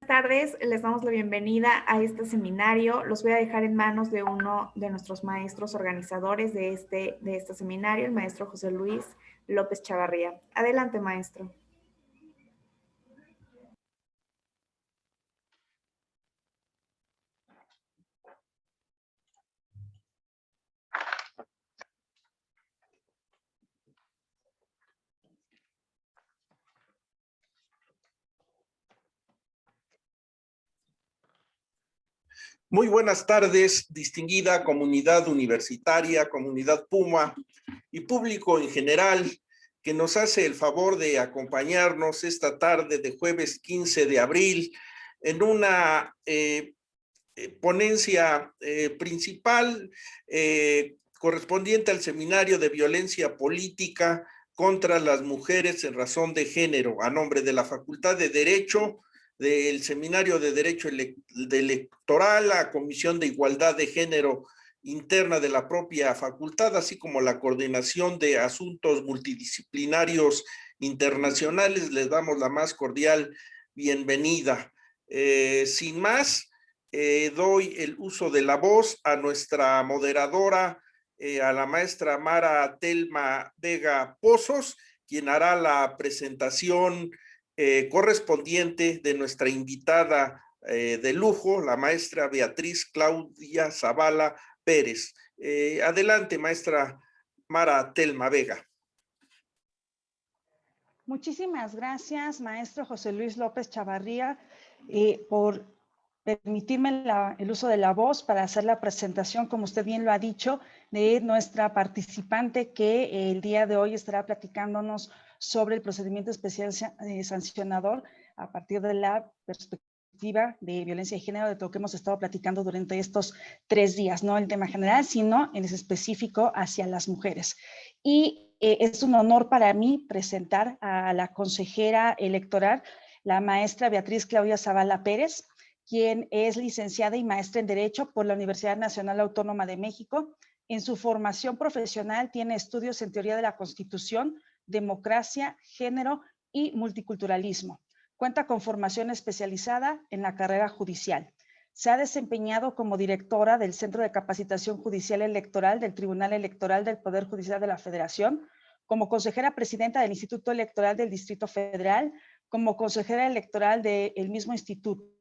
tardes, les damos la bienvenida a este seminario. Los voy a dejar en manos de uno de nuestros maestros organizadores de este seminario, el maestro José Luis López Chavarría. Adelante, maestro. Muy buenas tardes, distinguida comunidad universitaria, comunidad Puma y público en general que nos hace el favor de acompañarnos esta tarde de jueves 15 de abril en una ponencia principal correspondiente al Seminario de Violencia Política contra las Mujeres en Razón de Género, a nombre de la Facultad de Derecho, del Seminario de Derecho Electoral, la Comisión de Igualdad de Género interna de la propia facultad, así como la Coordinación de Asuntos Multidisciplinarios Internacionales. Les damos la más cordial bienvenida. Sin más, doy el uso de la voz a nuestra moderadora, a la maestra Mara Telma Vega Pozos, quien hará la presentación correspondiente de nuestra invitada de lujo, la maestra Beatriz Claudia Zavala Pérez. Adelante, maestra Mara Telma Vega. Muchísimas gracias, maestro José Luis López Chavarría, por permitirme el uso de la voz para hacer la presentación, como usted bien lo ha dicho, de nuestra participante que el día de hoy estará platicándonos sobre el procedimiento especial sancionador a partir de la perspectiva de violencia de género, de todo lo que hemos estado platicando durante estos 3 días, no el tema general, sino en específico hacia las mujeres. Y es un honor para mí presentar a la consejera electoral, la maestra Beatriz Claudia Zavala Pérez, quien es licenciada y maestra en Derecho por la Universidad Nacional Autónoma de México. En su formación profesional tiene estudios en Teoría de la Constitución, Democracia, Género y Multiculturalismo. Cuenta con formación especializada en la carrera judicial. Se ha desempeñado como directora del Centro de Capacitación Judicial Electoral del Tribunal Electoral del Poder Judicial de la Federación, como consejera presidenta del Instituto Electoral del Distrito Federal, como consejera electoral del mismo instituto.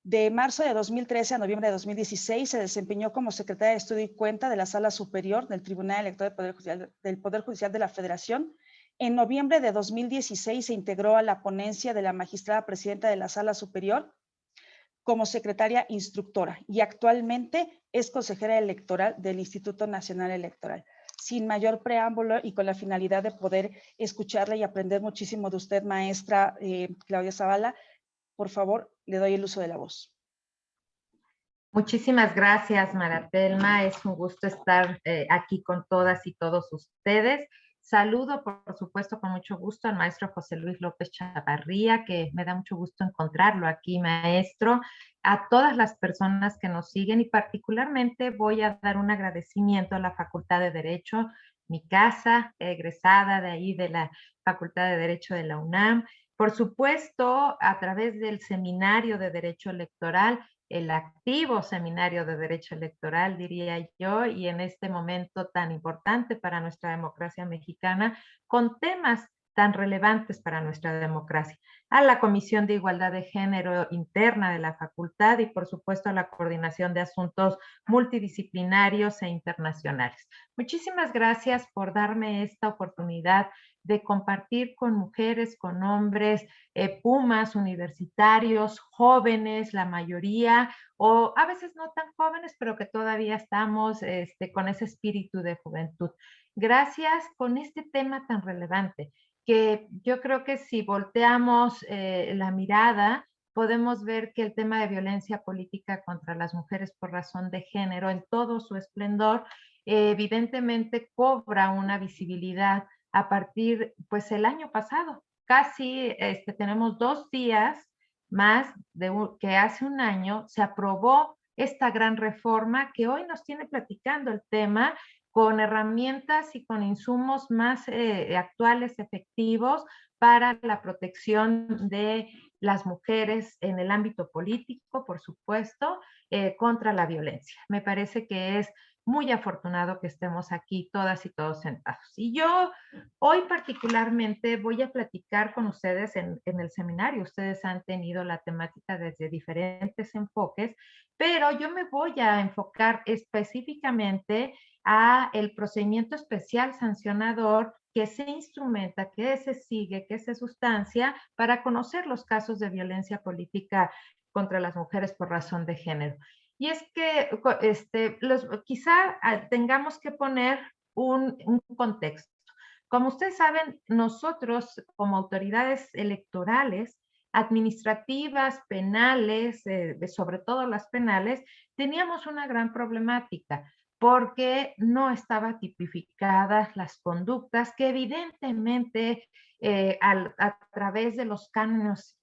De marzo de 2013 a noviembre de 2016 se desempeñó como secretaria de Estudio y Cuenta de la Sala Superior del Tribunal Electoral del Poder Judicial de la Federación. En noviembre de 2016 se integró a la ponencia de la magistrada presidenta de la Sala Superior como secretaria instructora y actualmente es consejera electoral del Instituto Nacional Electoral. Sin mayor preámbulo y con la finalidad de poder escucharla y aprender muchísimo de usted, maestra Claudia Zavala, por favor, le doy el uso de la voz. Muchísimas gracias, Mara Telma. Es un gusto estar aquí con todas y todos ustedes. Saludo, por supuesto, con mucho gusto al maestro José Luis López Chavarría, que me da mucho gusto encontrarlo aquí, maestro, a todas las personas que nos siguen y particularmente voy a dar un agradecimiento a la Facultad de Derecho, mi casa, egresada de ahí de la Facultad de Derecho de la UNAM. Por supuesto, a través del Seminario de Derecho Electoral, el activo Seminario de Derecho Electoral, diría yo, y en este momento tan importante para nuestra democracia mexicana, con temas tan relevantes para nuestra democracia, a la Comisión de Igualdad de Género interna de la facultad y por supuesto a la Coordinación de Asuntos Multidisciplinarios e Internacionales. Muchísimas gracias por darme esta oportunidad de compartir con mujeres, con hombres, pumas universitarios, jóvenes, la mayoría, o a veces no tan jóvenes, pero que todavía estamos con ese espíritu de juventud. Gracias con este tema tan relevante, que yo creo que si volteamos la mirada, podemos ver que el tema de violencia política contra las mujeres por razón de género en todo su esplendor, evidentemente cobra una visibilidad a partir, pues el año pasado. Casi tenemos 2 días más que hace un año se aprobó esta gran reforma que hoy nos tiene platicando el tema con herramientas y con insumos más actuales, efectivos, para la protección de las mujeres en el ámbito político, por supuesto, contra la violencia. Me parece que es muy afortunado que estemos aquí todas y todos sentados. Y yo hoy particularmente voy a platicar con ustedes en el seminario. Ustedes han tenido la temática desde diferentes enfoques, pero yo me voy a enfocar específicamente a el procedimiento especial sancionador que se instrumenta, que se sigue, que se sustancia para conocer los casos de violencia política contra las mujeres por razón de género. Y es que quizá tengamos que poner un contexto. Como ustedes saben, nosotros como autoridades electorales, administrativas, penales, sobre todo las penales, teníamos una gran problemática porque no estaban tipificadas las conductas que evidentemente a través de los cánones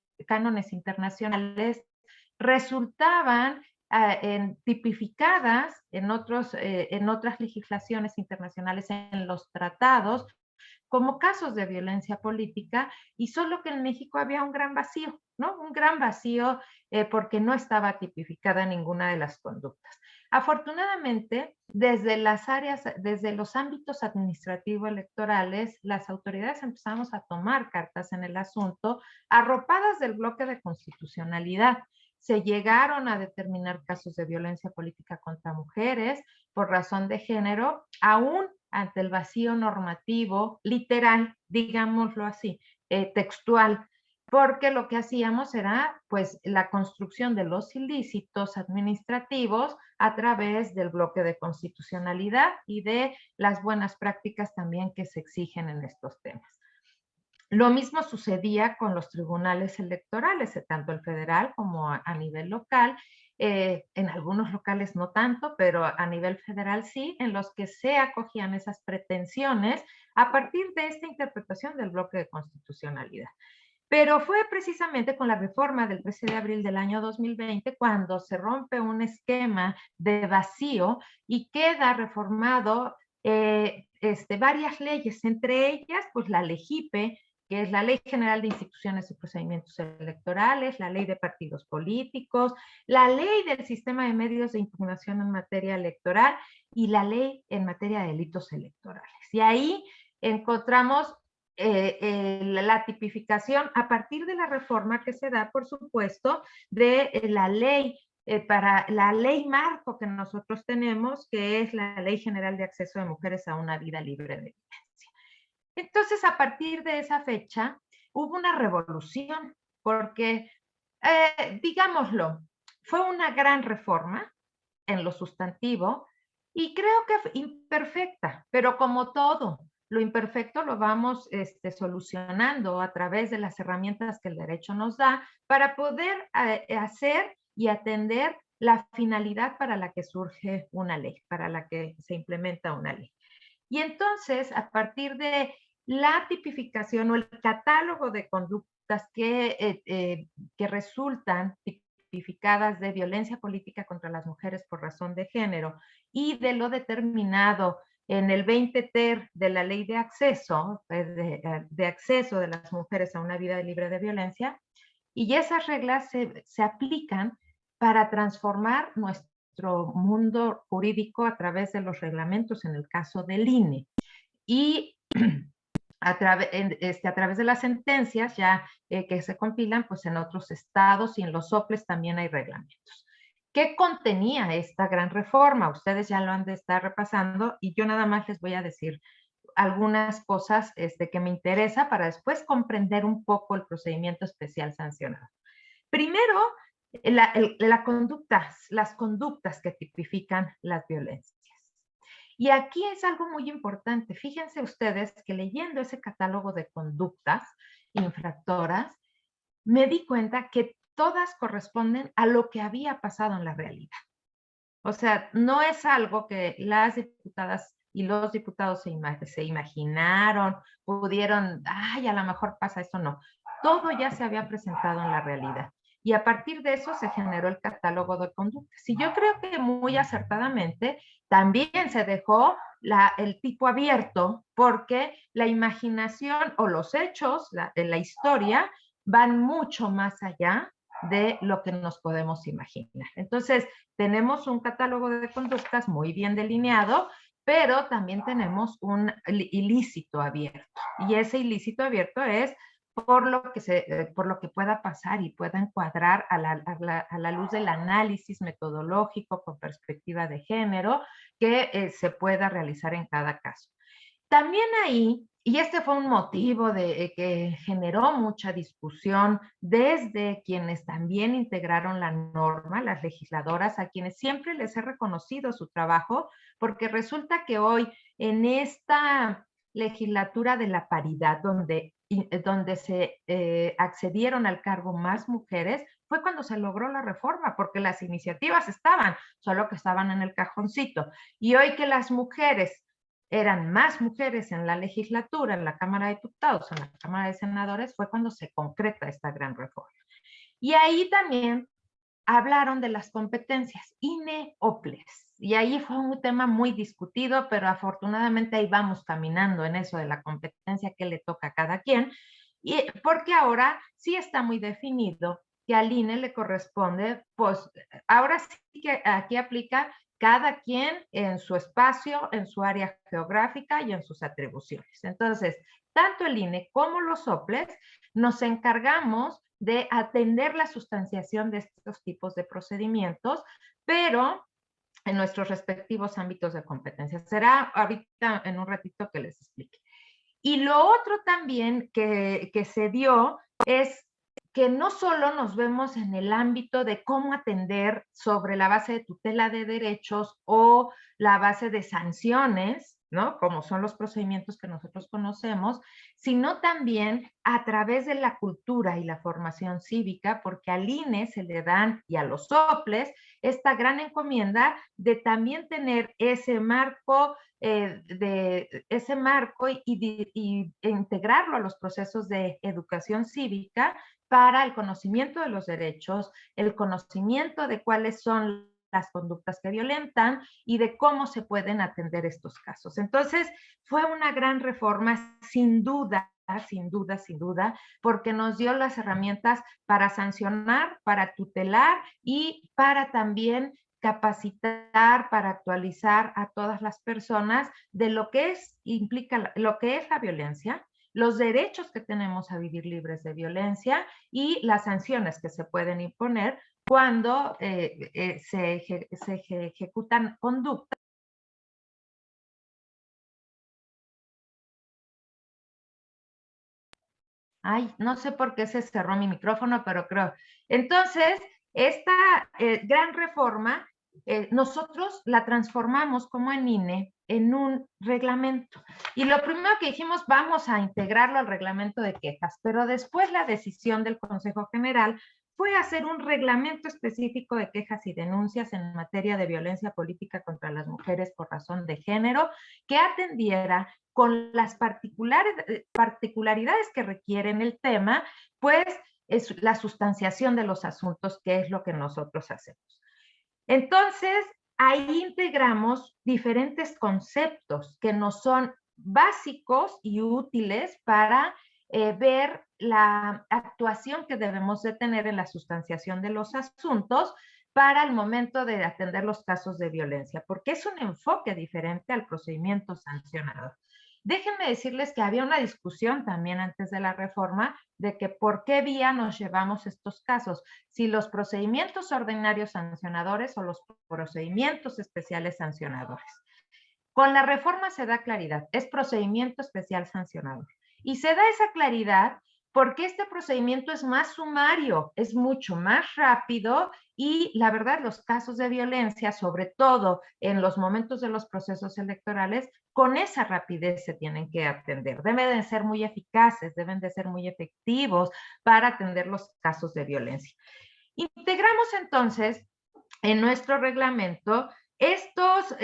internacionales resultaban tipificadas en otras legislaciones internacionales, en los tratados, como casos de violencia política, y solo que en México había un gran vacío, ¿no? Un gran vacío porque no estaba tipificada ninguna de las conductas. Afortunadamente, desde los ámbitos administrativo-electorales, las autoridades empezamos a tomar cartas en el asunto, arropadas del bloque de constitucionalidad. Se llegaron a determinar casos de violencia política contra mujeres por razón de género, aún ante el vacío normativo, literal, digámoslo así, textual, porque lo que hacíamos era, pues, la construcción de los ilícitos administrativos a través del bloque de constitucionalidad y de las buenas prácticas también que se exigen en estos temas. Lo mismo sucedía con los tribunales electorales, tanto el federal como a nivel local. En algunos locales no tanto, pero a nivel federal sí, en los que se acogían esas pretensiones a partir de esta interpretación del bloque de constitucionalidad. Pero fue precisamente con la reforma del 13 de abril del año 2020 cuando se rompe un esquema de vacío y queda reformado varias leyes, entre ellas pues la LEGIPE, que es la Ley General de Instituciones y Procedimientos Electorales, la Ley de Partidos Políticos, la Ley del Sistema de Medios de Impugnación en materia electoral y la Ley en materia de delitos electorales. Y ahí encontramos la tipificación a partir de la reforma que se da, por supuesto, de la ley para la ley marco que nosotros tenemos, que es la Ley General de Acceso de Mujeres a una Vida Libre de Violencia. Entonces, a partir de esa fecha, hubo una revolución, porque, digámoslo, fue una gran reforma en lo sustantivo y creo que imperfecta, pero como todo, lo imperfecto lo vamos solucionando a través de las herramientas que el derecho nos da para poder hacer y atender la finalidad para la que surge una ley, para la que se implementa una ley. Y entonces, a partir de la tipificación o el catálogo de conductas que resultan tipificadas de violencia política contra las mujeres por razón de género y de lo determinado en el 20 ter de la ley de acceso, de acceso de las mujeres a una vida libre de violencia, y esas reglas se aplican para transformar nuestro mundo jurídico a través de los reglamentos, en el caso del INE. Y a través de las sentencias ya que se compilan, pues en otros estados y en los soples también hay reglamentos. ¿Qué contenía esta gran reforma? Ustedes ya lo han de estar repasando y yo nada más les voy a decir algunas cosas que me interesa para después comprender un poco el procedimiento especial sancionado. Primero, las conductas que tipifican las violencias. Y aquí es algo muy importante. Fíjense ustedes que leyendo ese catálogo de conductas infractoras, me di cuenta que todas corresponden a lo que había pasado en la realidad. O sea, no es algo que las diputadas y los diputados se imaginaron, pudieron, ay, a lo mejor pasa esto, no. Todo ya se había presentado en la realidad. Y a partir de eso se generó el catálogo de conductas. Y yo creo que muy acertadamente también se dejó el tipo abierto porque la imaginación o los hechos, la historia, van mucho más allá de lo que nos podemos imaginar. Entonces, tenemos un catálogo de conductas muy bien delineado, pero también tenemos un ilícito abierto. Y ese ilícito abierto es por lo que pueda pasar y pueda encuadrar a la luz del análisis metodológico con perspectiva de género que se pueda realizar en cada caso. También ahí, y este fue un motivo que generó mucha discusión desde quienes también integraron la norma, las legisladoras, a quienes siempre les he reconocido su trabajo, porque resulta que hoy en esta legislatura de la paridad, donde se accedieron al cargo más mujeres, fue cuando se logró la reforma, porque las iniciativas estaban, solo que estaban en el cajoncito. Y hoy que las mujeres eran más mujeres en la legislatura, en la Cámara de Diputados, en la Cámara de Senadores, fue cuando se concreta esta gran reforma. Y ahí también hablaron de las competencias, INE o PLES. Y ahí fue un tema muy discutido, pero afortunadamente ahí vamos caminando en eso de la competencia que le toca a cada quien, y porque ahora sí está muy definido que al INE le corresponde, pues ahora sí que aquí aplica cada quien en su espacio, en su área geográfica y en sus atribuciones. Entonces, tanto el INE como los OPLES nos encargamos de atender la sustanciación de estos tipos de procedimientos, pero en nuestros respectivos ámbitos de competencia. Será ahorita en un ratito que les explique. Y lo otro también que se dio es que no solo nos vemos en el ámbito de cómo atender sobre la base de tutela de derechos o la base de sanciones, ¿no? Como son los procedimientos que nosotros conocemos, sino también a través de la cultura y la formación cívica, porque al INE se le dan, y a los OPLES, esta gran encomienda de también tener ese marco y integrarlo a los procesos de educación cívica para el conocimiento de los derechos, el conocimiento de cuáles son las conductas que violentan y de cómo se pueden atender estos casos. Entonces, fue una gran reforma, sin duda, porque nos dio las herramientas para sancionar, para tutelar y para también capacitar, para actualizar a todas las personas de lo que implica lo que es la violencia, los derechos que tenemos a vivir libres de violencia y las sanciones que se pueden imponer cuando se ejecutan conductas. Ay, no sé por qué se cerró mi micrófono, pero creo. Entonces, esta gran reforma, nosotros la transformamos como en INE en un reglamento. Y lo primero que dijimos, vamos a integrarlo al reglamento de quejas, pero después la decisión del Consejo General fue hacer un reglamento específico de quejas y denuncias en materia de violencia política contra las mujeres por razón de género, que atendiera con las particularidades que requieren el tema, pues es la sustanciación de los asuntos, que es lo que nosotros hacemos. Entonces, ahí integramos diferentes conceptos que nos son básicos y útiles para ver la actuación que debemos de tener en la sustanciación de los asuntos para el momento de atender los casos de violencia, porque es un enfoque diferente al procedimiento sancionador. Déjenme decirles que había una discusión también antes de la reforma de que por qué vía nos llevamos estos casos, si los procedimientos ordinarios sancionadores o los procedimientos especiales sancionadores. Con la reforma se da claridad, es procedimiento especial sancionador. Y se da esa claridad porque este procedimiento es más sumario, es mucho más rápido y la verdad los casos de violencia, sobre todo en los momentos de los procesos electorales, con esa rapidez se tienen que atender. Deben de ser muy eficaces, deben de ser muy efectivos para atender los casos de violencia. Integramos entonces en nuestro reglamento estos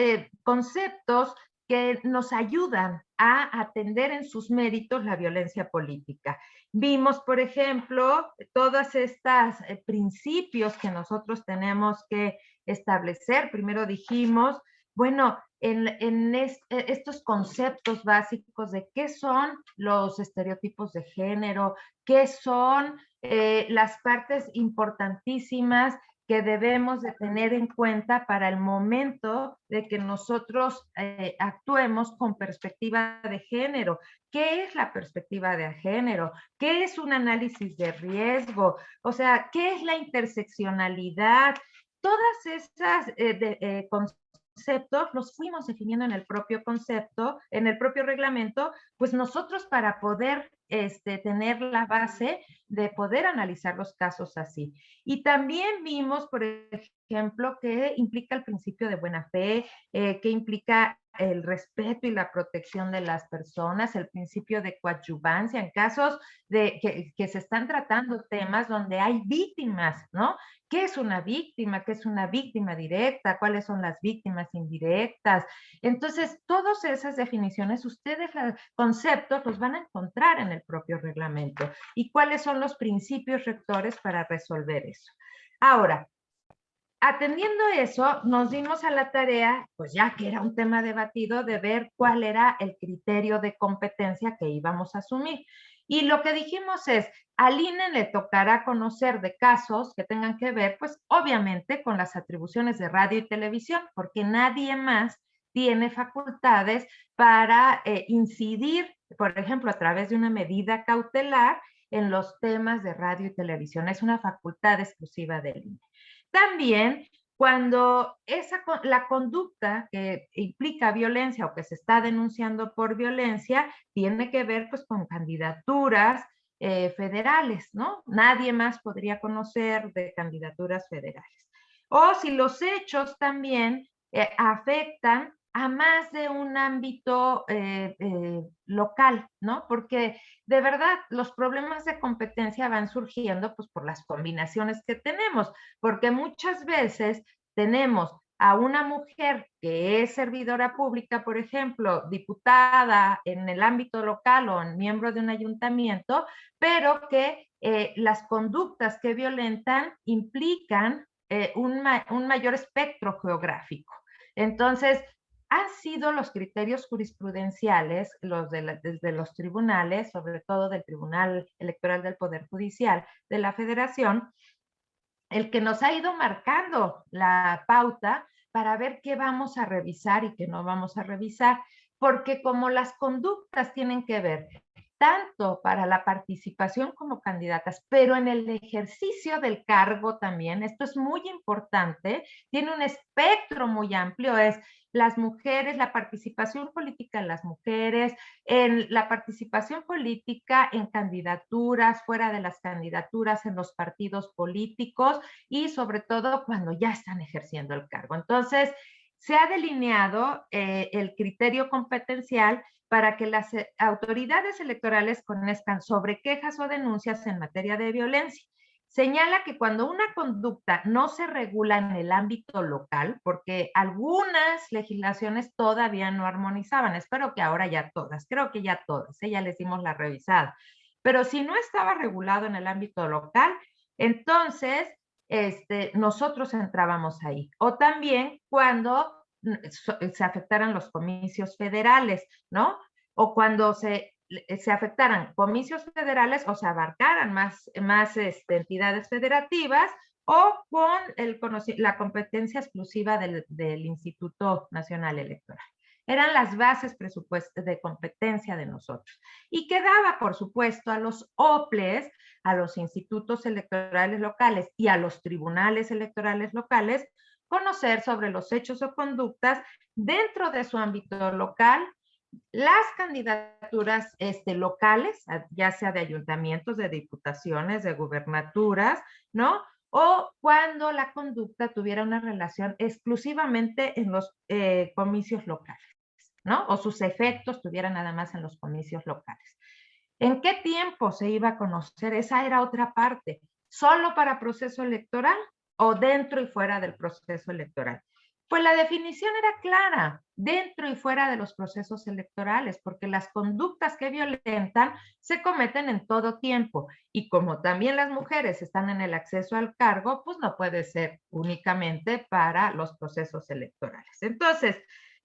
conceptos que nos ayudan a atender en sus méritos la violencia política. Vimos, por ejemplo, todos estos principios que nosotros tenemos que establecer. Primero dijimos, bueno, en estos conceptos básicos de qué son los estereotipos de género, qué son las partes importantísimas que debemos de tener en cuenta para el momento de que nosotros actuemos con perspectiva de género. ¿Qué es la perspectiva de género? ¿Qué es un análisis de riesgo? O sea, ¿qué es la interseccionalidad? Todas esas conceptos los fuimos definiendo en el propio concepto, en el propio reglamento, pues nosotros para poder tener la base de poder analizar los casos así. Y también vimos, por ejemplo, que implica el principio de buena fe, que implica el respeto y la protección de las personas, el principio de coadyuvancia en casos de que se están tratando temas donde hay víctimas, ¿no? ¿Qué es una víctima? ¿Qué es una víctima directa? ¿Cuáles son las víctimas indirectas? Entonces, todas esas definiciones, ustedes, los conceptos, los van a encontrar en el propio reglamento. ¿Y cuáles son los principios rectores para resolver eso? Ahora, atendiendo eso, nos dimos a la tarea, pues ya que era un tema debatido, de ver cuál era el criterio de competencia que íbamos a asumir. Y lo que dijimos es, al INE le tocará conocer de casos que tengan que ver, pues obviamente con las atribuciones de radio y televisión, porque nadie más tiene facultades para incidir, por ejemplo, a través de una medida cautelar en los temas de radio y televisión. Es una facultad exclusiva del INE. También cuando la conducta que implica violencia o que se está denunciando por violencia tiene que ver pues con candidaturas federales, ¿no? Nadie más podría conocer de candidaturas federales. O si los hechos también afectan a más de un ámbito local, ¿no? Porque de verdad los problemas de competencia van surgiendo pues por las combinaciones que tenemos, porque muchas veces tenemos a una mujer que es servidora pública, por ejemplo, diputada en el ámbito local o miembro de un ayuntamiento, pero que las conductas que violentan implican un mayor espectro geográfico. Entonces, han sido los criterios jurisprudenciales, desde los tribunales, sobre todo del Tribunal Electoral del Poder Judicial de la Federación, el que nos ha ido marcando la pauta para ver qué vamos a revisar y qué no vamos a revisar, porque como las conductas tienen que ver tanto para la participación como candidatas, pero en el ejercicio del cargo también, esto es muy importante, tiene un espectro muy amplio, es las mujeres, la participación política en las mujeres, en la participación política en candidaturas, fuera de las candidaturas, en los partidos políticos y sobre todo cuando ya están ejerciendo el cargo. Entonces, se ha delineado el criterio competencial para que las autoridades electorales conozcan sobre quejas o denuncias en materia de violencia. Señala que cuando una conducta no se regula en el ámbito local, porque algunas legislaciones todavía no armonizaban, espero que ahora ya todas, creo que ya todas, ya les dimos la revisada, pero si no estaba regulado en el ámbito local, entonces nosotros entrábamos ahí. O también cuando se afectaran los comicios federales, ¿no? O cuando se afectaran comicios federales o se abarcaran más entidades federativas o con la competencia exclusiva del Instituto Nacional Electoral. Eran las bases de competencia de nosotros. Y quedaba, por supuesto, a los OPLES, a los institutos electorales locales y a los tribunales electorales locales, conocer sobre los hechos o conductas dentro de su ámbito local, las candidaturas locales, ya sea de ayuntamientos, de diputaciones, de gubernaturas, ¿no? O cuando la conducta tuviera una relación exclusivamente en los comicios locales, ¿no? O sus efectos tuvieran nada más en los comicios locales. ¿En qué tiempo se iba a conocer? Esa era otra parte. ¿Solo para proceso electoral o dentro y fuera del proceso electoral? Pues la definición era clara, dentro y fuera de los procesos electorales, porque las conductas que violentan se cometen en todo tiempo. Y como también las mujeres están en el acceso al cargo, pues no puede ser únicamente para los procesos electorales. Entonces,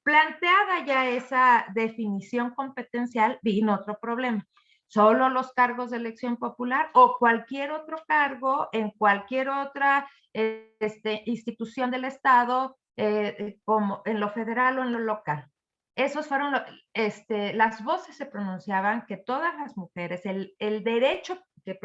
planteada ya esa definición competencial, vino otro problema. solo los cargos de elección popular o cualquier otro cargo en cualquier otra institución del Estado, como en lo federal o en lo local. Esos fueron, las voces se pronunciaban que todas las mujeres, el derecho que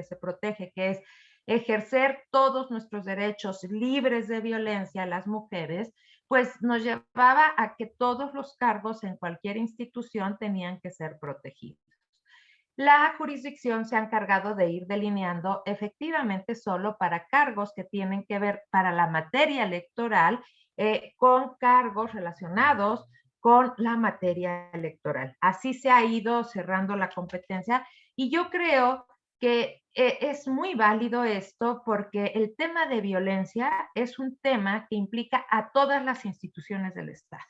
se protege, que es ejercer todos nuestros derechos libres de violencia, las mujeres, pues nos llevaba a que todos los cargos en cualquier institución tenían que ser protegidos. La jurisdicción se ha encargado de ir delineando efectivamente solo para cargos que tienen que ver para la materia electoral, con cargos relacionados con la materia electoral. Así se ha ido cerrando la competencia y yo creo que es muy válido esto porque el tema de violencia es un tema que implica a todas las instituciones del Estado,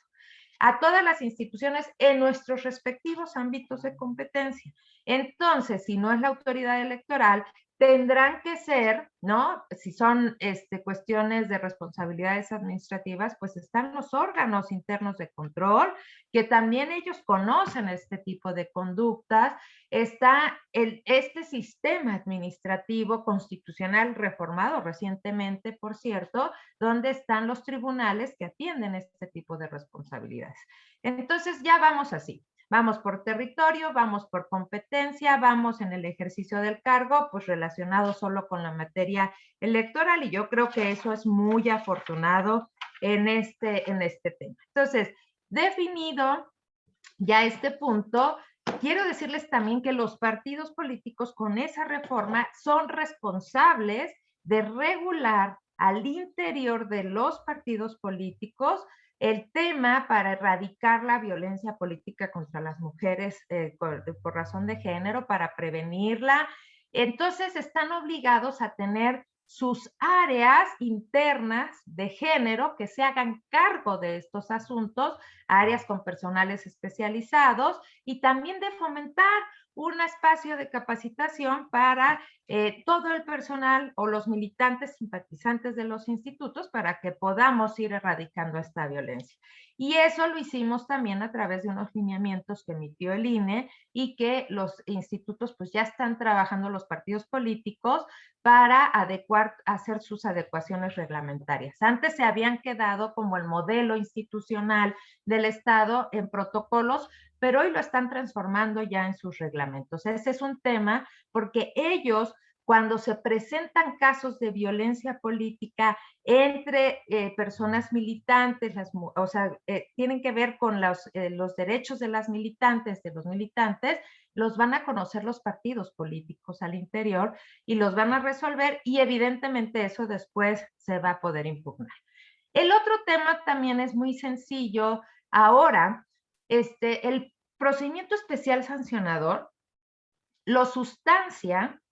a todas las instituciones en nuestros respectivos ámbitos de competencia. Entonces, si no es la autoridad electoral, tendrán que ser, ¿no? Si son cuestiones de responsabilidades administrativas, pues están los órganos internos de control, que también ellos conocen este tipo de conductas. Está este sistema administrativo constitucional reformado recientemente, por cierto, donde están los tribunales que atienden este tipo de responsabilidades. Entonces ya vamos así. Vamos por territorio, vamos por competencia, vamos en el ejercicio del cargo, pues relacionado solo con la materia electoral, y yo creo que eso es muy afortunado en este tema. Entonces, definido ya este punto, quiero decirles también que los partidos políticos con esa reforma son responsables de regular al interior de los partidos políticos el tema para erradicar la violencia política contra las mujeres por razón de género, para prevenirla. Entonces están obligados a tener sus áreas internas de género que se hagan cargo de estos asuntos, áreas con personales especializados, y también de fomentar un espacio de capacitación para todo el personal o los militantes simpatizantes de los institutos para que podamos ir erradicando esta violencia. Y eso lo hicimos también a través de unos lineamientos que emitió el INE y que los institutos pues ya están trabajando, los partidos políticos, para hacer sus adecuaciones reglamentarias. Antes se habían quedado como el modelo institucional del Estado en protocolos, pero hoy lo están transformando ya en sus reglamentos. Ese es un tema porque ellos, cuando se presentan casos de violencia política entre personas militantes, tienen que ver con los derechos de las militantes, los van a conocer los partidos políticos al interior y los van a resolver, y evidentemente eso después se va a poder impugnar. El otro tema también es muy sencillo. Ahora, el procedimiento especial sancionador lo sustancia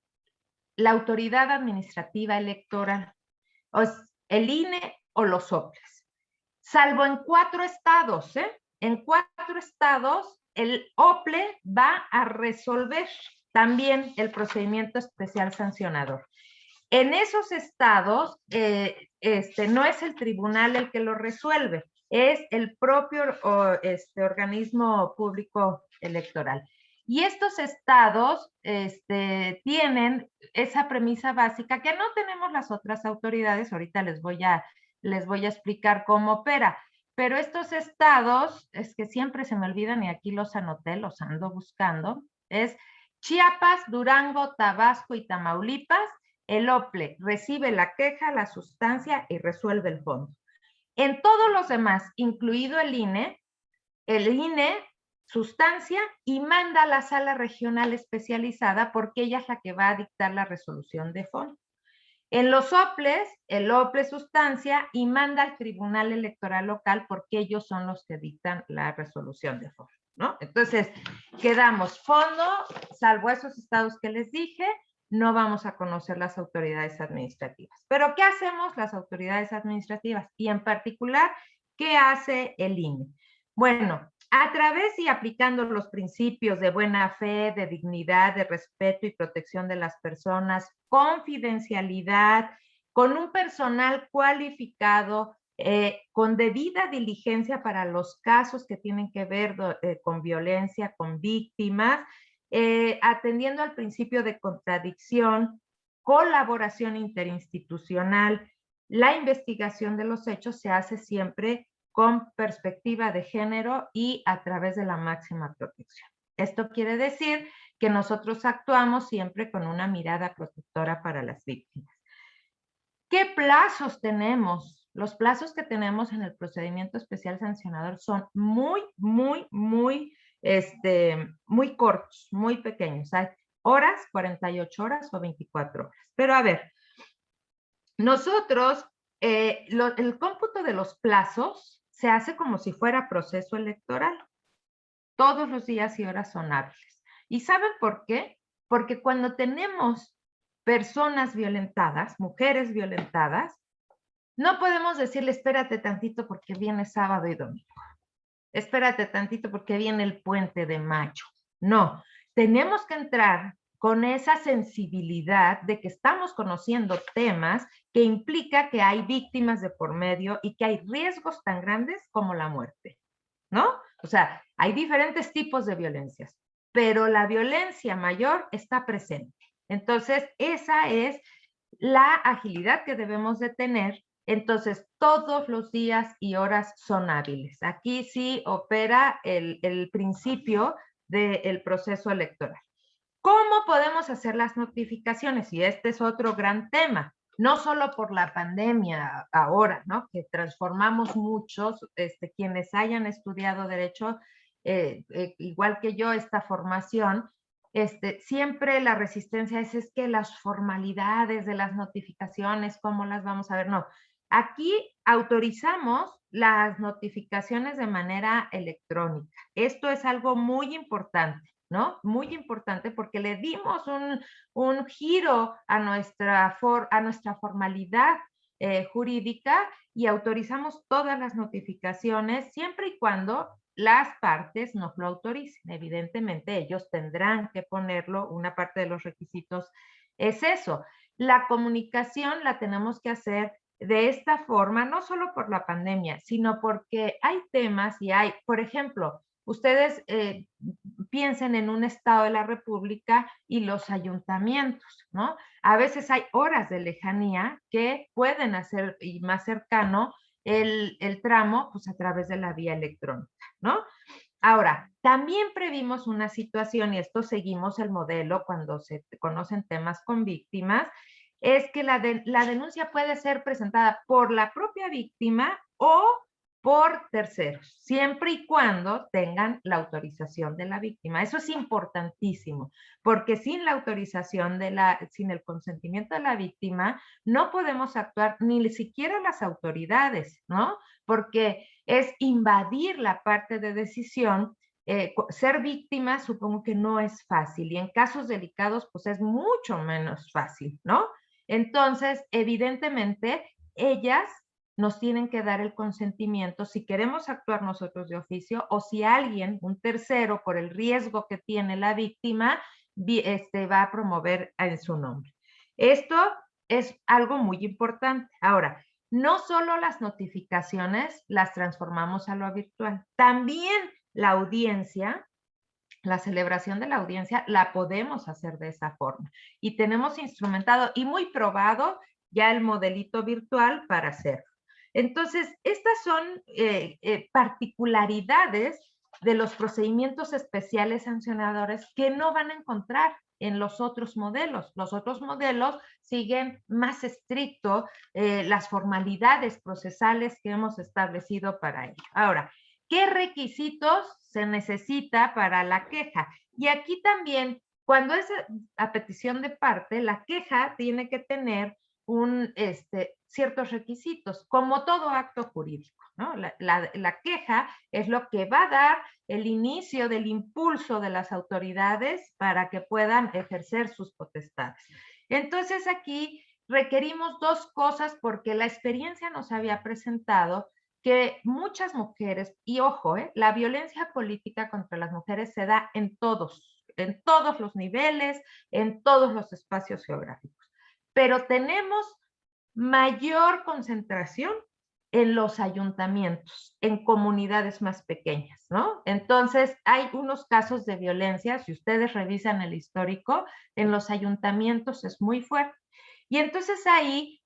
la autoridad administrativa electoral, o el INE o los OPLES, salvo en 4 estados, En 4 estados el OPLE va a resolver también el procedimiento especial sancionador. En esos estados, no es el tribunal el que lo resuelve, es el propio organismo público electoral. Y estos estados tienen esa premisa básica que no tenemos las otras autoridades. Ahorita les voy a explicar cómo opera. Pero estos estados, es que siempre se me olvidan y aquí los anoté, los ando buscando, es Chiapas, Durango, Tabasco y Tamaulipas. El OPLE recibe la queja, la sustancia y resuelve el fondo. En todos los demás, incluido el INE sustancia y manda a la sala regional especializada porque ella es la que va a dictar la resolución de fondo. En los OPLES, el OPLE sustancia y manda al Tribunal Electoral Local porque ellos son los que dictan la resolución de fondo, ¿no? Entonces, quedamos fondo, salvo esos estados que les dije, no vamos a conocer las autoridades administrativas. Pero, ¿qué hacemos las autoridades administrativas? Y en particular, ¿qué hace el INE? Bueno, a través y aplicando los principios de buena fe, de dignidad, de respeto y protección de las personas, confidencialidad, con un personal cualificado, con debida diligencia para los casos que tienen que ver con violencia, con víctimas, atendiendo al principio de contradicción, colaboración interinstitucional. La investigación de los hechos se hace siempre con perspectiva de género y a través de la máxima protección. Esto quiere decir que nosotros actuamos siempre con una mirada protectora para las víctimas. ¿Qué plazos tenemos? Los plazos que tenemos en el procedimiento especial sancionador son muy cortos, muy pequeños. Hay horas, 48 horas o 24 horas. Pero a ver, nosotros, el cómputo de los plazos se hace como si fuera proceso electoral. Todos los días y horas son hábiles. ¿Y saben por qué? Porque cuando tenemos personas violentadas, mujeres violentadas, no podemos decirle, espérate tantito porque viene sábado y domingo. Espérate tantito porque viene el puente de mayo. No, tenemos que entrar con esa sensibilidad de que estamos conociendo temas que implica que hay víctimas de por medio y que hay riesgos tan grandes como la muerte, ¿no? O sea, hay diferentes tipos de violencias, pero la violencia mayor está presente. Entonces, esa es la agilidad que debemos de tener. Entonces, todos los días y horas son hábiles. Aquí sí opera el principio del proceso electoral. ¿Cómo podemos hacer las notificaciones? Y este es otro gran tema, no solo por la pandemia ahora, ¿no? Que transformamos muchos, quienes hayan estudiado derecho, igual que yo, esta formación, siempre la resistencia es que las formalidades de las notificaciones, ¿cómo las vamos a ver? No, aquí autorizamos las notificaciones de manera electrónica. Esto es algo muy importante, ¿no? Muy importante porque le dimos un giro a nuestra formalidad jurídica y autorizamos todas las notificaciones siempre y cuando las partes nos lo autoricen. Evidentemente, ellos tendrán que ponerlo, una parte de los requisitos es eso. La comunicación la tenemos que hacer de esta forma, no solo por la pandemia, sino porque hay temas y hay, por ejemplo, ustedes piensen en un estado de la República y los ayuntamientos, ¿no? A veces hay horas de lejanía que pueden hacer y más cercano el tramo, pues a través de la vía electrónica, ¿no? Ahora, también previmos una situación, y esto seguimos el modelo cuando se conocen temas con víctimas, es que la denuncia puede ser presentada por la propia víctima o por terceros, siempre y cuando tengan la autorización de la víctima. Eso es importantísimo, porque sin la autorización sin el consentimiento de la víctima, no podemos actuar ni siquiera las autoridades, ¿no? Porque es invadir la parte de decisión. Ser víctima supongo que no es fácil y en casos delicados pues es mucho menos fácil, ¿no? Entonces, evidentemente, ellas nos tienen que dar el consentimiento si queremos actuar nosotros de oficio o si alguien, un tercero, por el riesgo que tiene la víctima, va a promover en su nombre. Esto es algo muy importante. Ahora, no solo las notificaciones las transformamos a lo virtual, también la audiencia, la celebración de la audiencia la podemos hacer de esa forma. Y tenemos instrumentado y muy probado ya el modelito virtual para hacerlo. Entonces, estas son particularidades de los procedimientos especiales sancionadores que no van a encontrar en los otros modelos. Los otros modelos siguen más estricto las formalidades procesales que hemos establecido para ello. Ahora, ¿qué requisitos se necesita para la queja? Y aquí también, cuando es a petición de parte, la queja tiene que tener ciertos requisitos, como todo acto jurídico, ¿no? La queja es lo que va a dar el inicio del impulso de las autoridades para que puedan ejercer sus potestades. Entonces aquí requerimos dos cosas porque la experiencia nos había presentado que muchas mujeres, y ojo, la violencia política contra las mujeres se da en todos los niveles, en todos los espacios geográficos. Pero tenemos mayor concentración en los ayuntamientos, en comunidades más pequeñas, ¿no? Entonces, hay unos casos de violencia, si ustedes revisan el histórico, en los ayuntamientos es muy fuerte. Y entonces ahí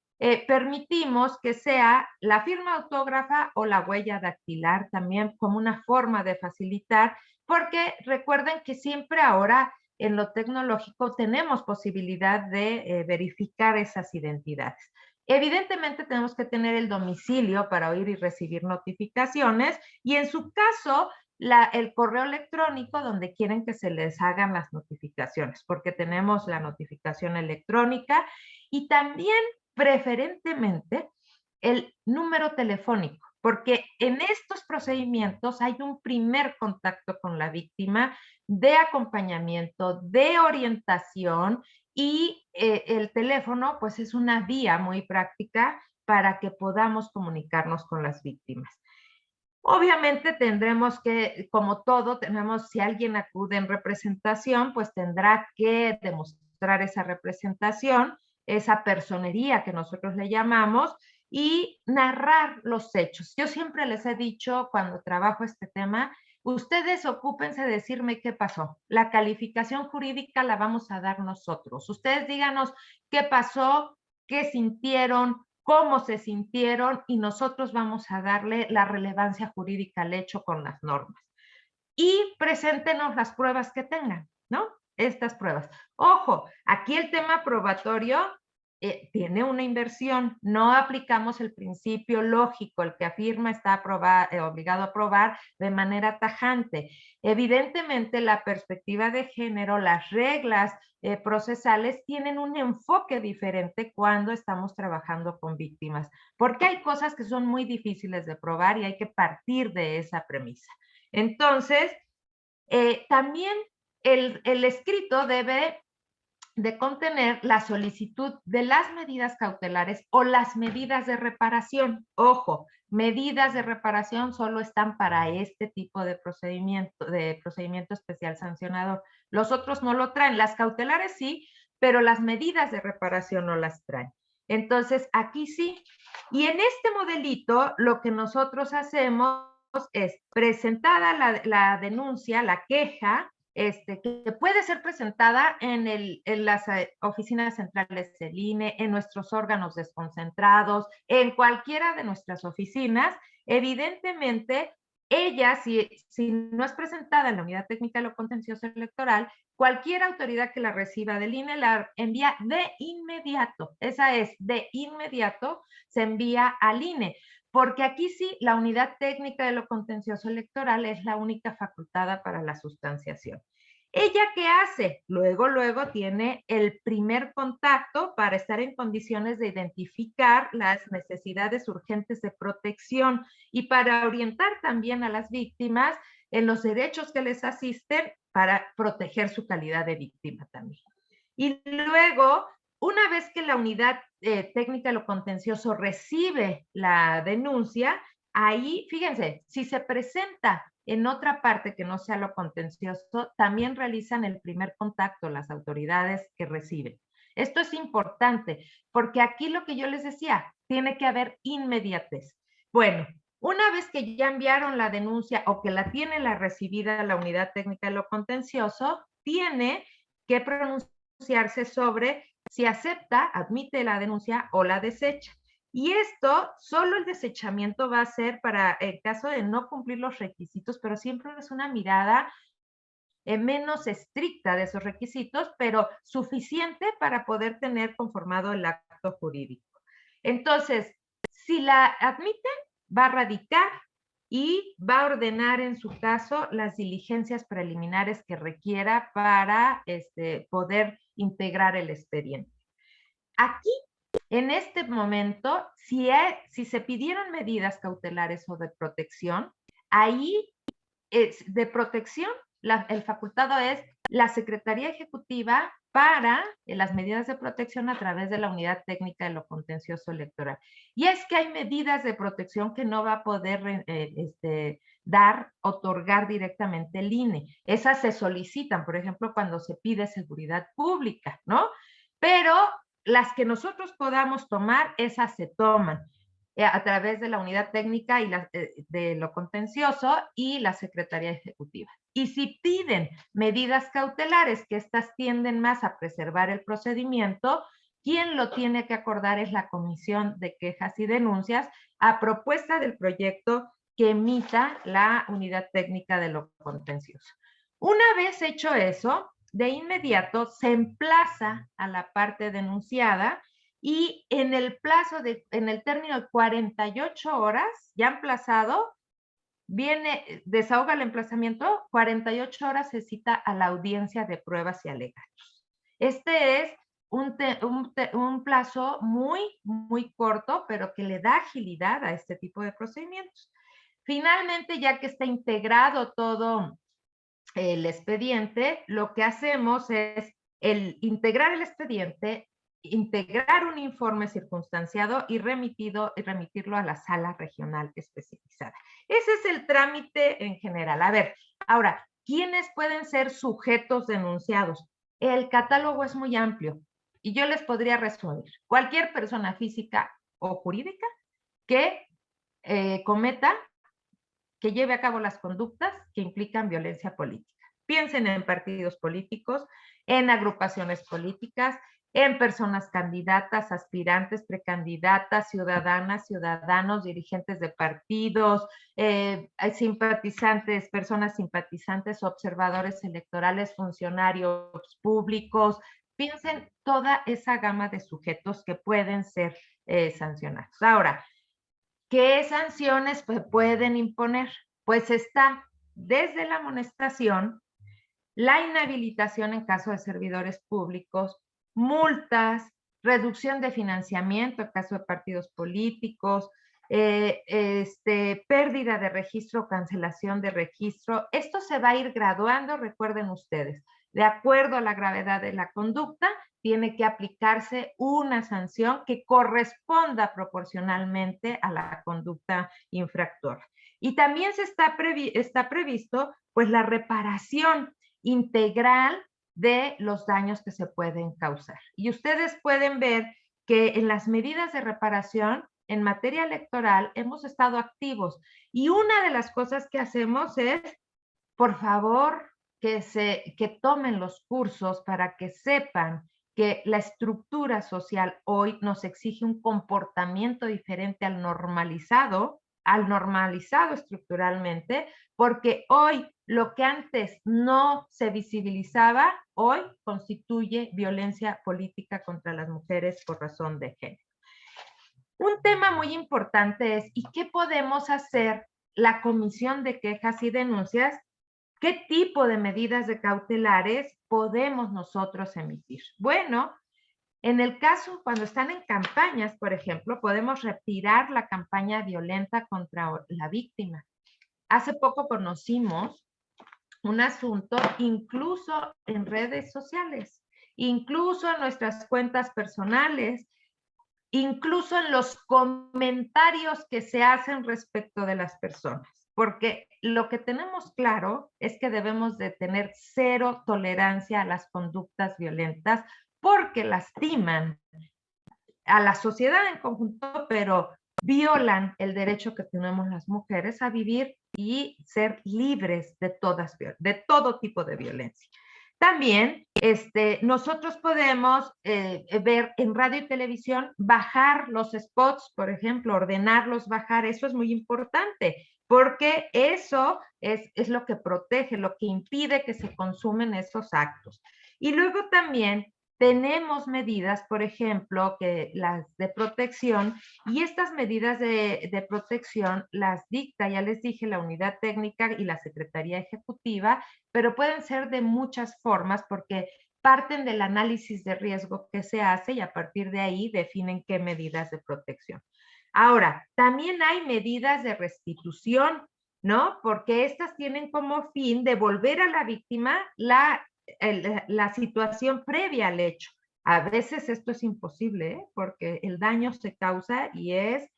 permitimos que sea la firma autógrafa o la huella dactilar también como una forma de facilitar, porque recuerden que siempre ahora en lo tecnológico tenemos posibilidad de verificar esas identidades. Evidentemente tenemos que tener el domicilio para oír y recibir notificaciones y en su caso el correo electrónico donde quieren que se les hagan las notificaciones, porque tenemos la notificación electrónica y también preferentemente el número telefónico, porque en estos procedimientos hay un primer contacto con la víctima de acompañamiento, de orientación y el teléfono pues es una vía muy práctica para que podamos comunicarnos con las víctimas. Obviamente tendremos que, como todo, si alguien acude en representación, pues tendrá que demostrar esa representación, esa personería que nosotros le llamamos, y narrar los hechos. Yo siempre les he dicho cuando trabajo este tema, ustedes ocúpense de decirme qué pasó. La calificación jurídica la vamos a dar nosotros. Ustedes díganos qué pasó, qué sintieron, cómo se sintieron y nosotros vamos a darle la relevancia jurídica al hecho con las normas. Y preséntenos las pruebas que tengan, ¿no? Estas pruebas. Ojo, aquí el tema probatorio tiene una inversión. No aplicamos el principio lógico, el que afirma está obligado a probar de manera tajante. Evidentemente, la perspectiva de género, las reglas procesales tienen un enfoque diferente cuando estamos trabajando con víctimas, porque hay cosas que son muy difíciles de probar y hay que partir de esa premisa. Entonces, también el escrito debe de contener la solicitud de las medidas cautelares o las medidas de reparación. Ojo, medidas de reparación solo están para este tipo de procedimiento especial sancionador. Los otros no lo traen. Las cautelares sí, pero las medidas de reparación no las traen. Entonces, aquí sí. Y en este modelito, lo que nosotros hacemos es presentada la denuncia, la queja, que puede ser presentada en las oficinas centrales del INE, en nuestros órganos desconcentrados, en cualquiera de nuestras oficinas. Evidentemente, ella, si no es presentada en la Unidad Técnica de lo Contencioso Electoral, cualquier autoridad que la reciba del INE la envía de inmediato. Esa es, de inmediato se envía al INE. Porque aquí sí, la Unidad Técnica de lo Contencioso Electoral es la única facultada para la sustanciación. ¿Ella qué hace? Luego tiene el primer contacto para estar en condiciones de identificar las necesidades urgentes de protección y para orientar también a las víctimas en los derechos que les asisten para proteger su calidad de víctima también. Y luego, una vez que la Unidad Técnica de lo Contencioso recibe la denuncia, ahí, fíjense, si se presenta en otra parte que no sea lo contencioso, también realizan el primer contacto las autoridades que reciben. Esto es importante, porque aquí lo que yo les decía, tiene que haber inmediatez. Bueno, una vez que ya enviaron la denuncia o que la tiene la recibida la Unidad Técnica de lo Contencioso, tiene que pronunciarse sobre si acepta, admite la denuncia o la desecha. Y esto, solo el desechamiento va a ser para el caso de no cumplir los requisitos, pero siempre es una mirada menos estricta de esos requisitos, pero suficiente para poder tener conformado el acto jurídico. Entonces, si la admiten, va a radicar y va a ordenar en su caso las diligencias preliminares que requiera para poder integrar el expediente. Aquí, en este momento, si se pidieron medidas cautelares o de protección, ahí de protección, el facultado es la Secretaría Ejecutiva para las medidas de protección a través de la Unidad Técnica de lo Contencioso Electoral. Y es que hay medidas de protección que no va a poder otorgar directamente el INE. Esas se solicitan, por ejemplo, cuando se pide seguridad pública, ¿no? Pero las que nosotros podamos tomar, esas se toman. a través de la unidad técnica y de lo contencioso y la Secretaría Ejecutiva. Y si piden medidas cautelares, que estas tienden más a preservar el procedimiento, quien lo tiene que acordar es la Comisión de Quejas y Denuncias a propuesta del proyecto que emita la unidad técnica de lo contencioso. Una vez hecho eso, de inmediato se emplaza a la parte denunciada y en el término de 48 horas, ya emplazado, desahoga el emplazamiento, 48 horas se cita a la audiencia de pruebas y alegatos. Este es un plazo muy, muy corto, pero que le da agilidad a este tipo de procedimientos. Finalmente, ya que está integrado todo el expediente, lo que hacemos es integrar el expediente, integrar un informe circunstanciado y remitirlo a la sala regional especializada. Ese es el trámite en general. A ver, ahora, ¿quiénes pueden ser sujetos denunciados? El catálogo es muy amplio y yo les podría resumir. Cualquier persona física o jurídica que que lleve a cabo las conductas que implican violencia política. Piensen en partidos políticos, en agrupaciones políticas, en personas candidatas, aspirantes, precandidatas, ciudadanas, ciudadanos, dirigentes de partidos, simpatizantes, personas simpatizantes, observadores electorales, funcionarios públicos. Piensen toda esa gama de sujetos que pueden ser sancionados. Ahora, ¿qué sanciones pueden imponer? Pues está desde la amonestación, la inhabilitación en caso de servidores públicos, multas, reducción de financiamiento en caso de partidos políticos, pérdida de registro, cancelación de registro. Esto se va a ir graduando, recuerden ustedes, de acuerdo a la gravedad de la conducta, tiene que aplicarse una sanción que corresponda proporcionalmente a la conducta infractora. Y también está previsto pues la reparación integral de los daños que se pueden causar. Y ustedes pueden ver que en las medidas de reparación en materia electoral hemos estado activos. Y una de las cosas que hacemos es, por favor, que tomen los cursos para que sepan que la estructura social hoy nos exige un comportamiento diferente al normalizado estructuralmente, porque hoy lo que antes no se visibilizaba, hoy constituye violencia política contra las mujeres por razón de género. Un tema muy importante es, ¿y qué podemos hacer la Comisión de Quejas y Denuncias? ¿Qué tipo de medidas de cautelares podemos nosotros emitir? Bueno, en el caso, cuando están en campañas, por ejemplo, podemos retirar la campaña violenta contra la víctima. Hace poco conocimos un asunto incluso en redes sociales, incluso en nuestras cuentas personales, incluso en los comentarios que se hacen respecto de las personas. Porque lo que tenemos claro es que debemos de tener cero tolerancia a las conductas violentas porque lastiman a la sociedad en conjunto, pero violan el derecho que tenemos las mujeres a vivir y ser libres de todo tipo de violencia. También nosotros podemos ver en radio y televisión, bajar los spots, por ejemplo, ordenarlos, bajar, eso es muy importante, porque eso es lo que protege, lo que impide que se consumen esos actos. Y luego también tenemos medidas, por ejemplo, que las de protección, y estas medidas de protección las dicta, ya les dije, la unidad técnica y la Secretaría Ejecutiva, pero pueden ser de muchas formas porque parten del análisis de riesgo que se hace y a partir de ahí definen qué medidas de protección. Ahora, también hay medidas de restitución, ¿no? Porque estas tienen como fin devolver a la víctima la situación previa al hecho. A veces esto es imposible, ¿eh? Porque el daño se causa y es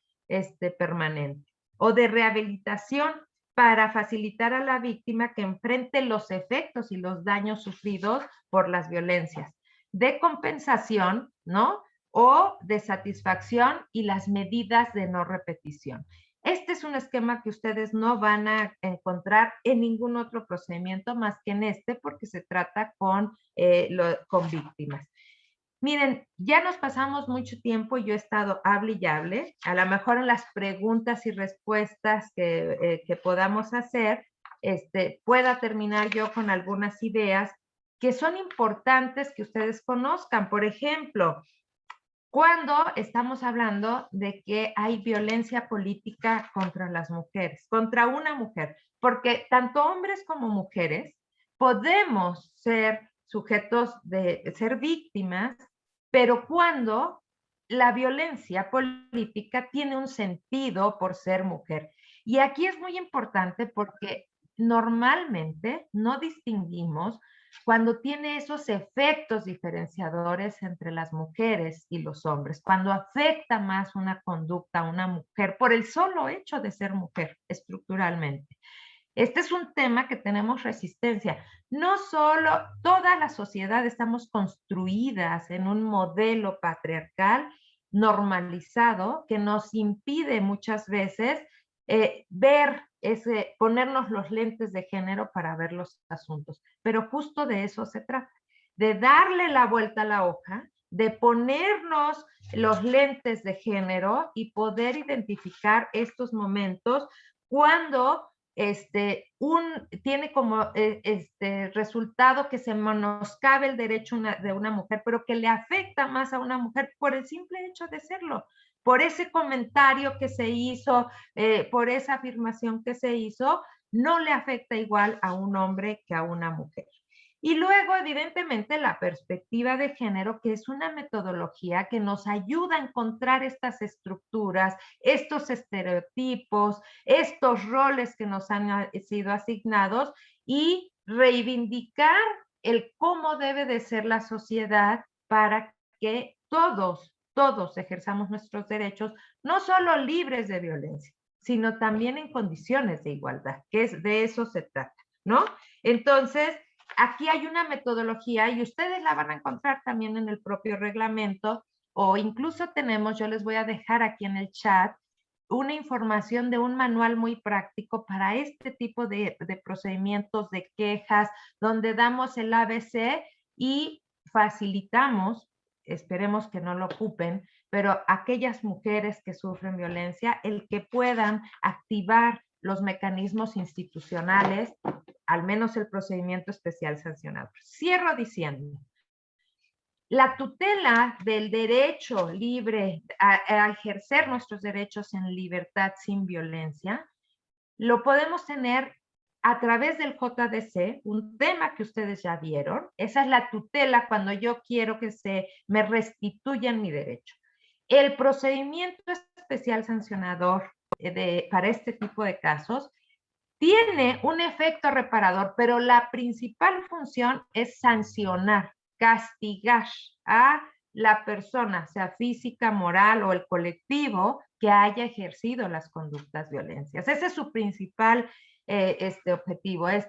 permanente. O de rehabilitación para facilitar a la víctima que enfrente los efectos y los daños sufridos por las violencias. De compensación, ¿no? o de satisfacción y las medidas de no repetición. Este es un esquema que ustedes no van a encontrar en ningún otro procedimiento más que en este, porque se trata con víctimas. Miren, ya nos pasamos mucho tiempo, yo he estado hable y hable, a lo mejor en las preguntas y respuestas que podamos hacer, pueda terminar yo con algunas ideas que son importantes que ustedes conozcan. Por ejemplo, cuando estamos hablando de que hay violencia política contra las mujeres, contra una mujer, porque tanto hombres como mujeres podemos ser sujetos de ser víctimas, pero cuando la violencia política tiene un sentido por ser mujer. Y aquí es muy importante porque normalmente no distinguimos cuando tiene esos efectos diferenciadores entre las mujeres y los hombres, cuando afecta más una conducta a una mujer por el solo hecho de ser mujer estructuralmente. Este es un tema que tenemos resistencia. No solo toda la sociedad estamos construidas en un modelo patriarcal normalizado que nos impide muchas veces ponernos los lentes de género para ver los asuntos. Pero justo de eso se trata, de darle la vuelta a la hoja, de ponernos los lentes de género y poder identificar estos momentos cuando tiene como resultado que se menoscabe el derecho de una mujer, pero que le afecta más a una mujer por el simple hecho de serlo, por ese comentario que se hizo, por esa afirmación que se hizo, no le afecta igual a un hombre que a una mujer. Y luego, evidentemente, la perspectiva de género, que es una metodología que nos ayuda a encontrar estas estructuras, estos estereotipos, estos roles que nos han sido asignados y reivindicar el cómo debe de ser la sociedad para que todos ejerzamos nuestros derechos, no solo libres de violencia, sino también en condiciones de igualdad, que de eso se trata, ¿no? Entonces, aquí hay una metodología y ustedes la van a encontrar también en el propio reglamento o incluso yo les voy a dejar aquí en el chat una información de un manual muy práctico para este tipo de procedimientos de quejas, donde damos el ABC y facilitamos, esperemos que no lo ocupen, pero aquellas mujeres que sufren violencia, el que puedan activar los mecanismos institucionales, al menos el procedimiento especial sancionador. Cierro diciendo, la tutela del derecho libre a ejercer nuestros derechos en libertad sin violencia, lo podemos tener a través del JDC, un tema que ustedes ya vieron. Esa es la tutela cuando yo quiero que me restituyan mi derecho. El procedimiento especial sancionador para este tipo de casos tiene un efecto reparador, pero la principal función es sancionar, castigar a la persona, sea física, moral o el colectivo que haya ejercido las conductas violentas. Ese es su principal objetivo, es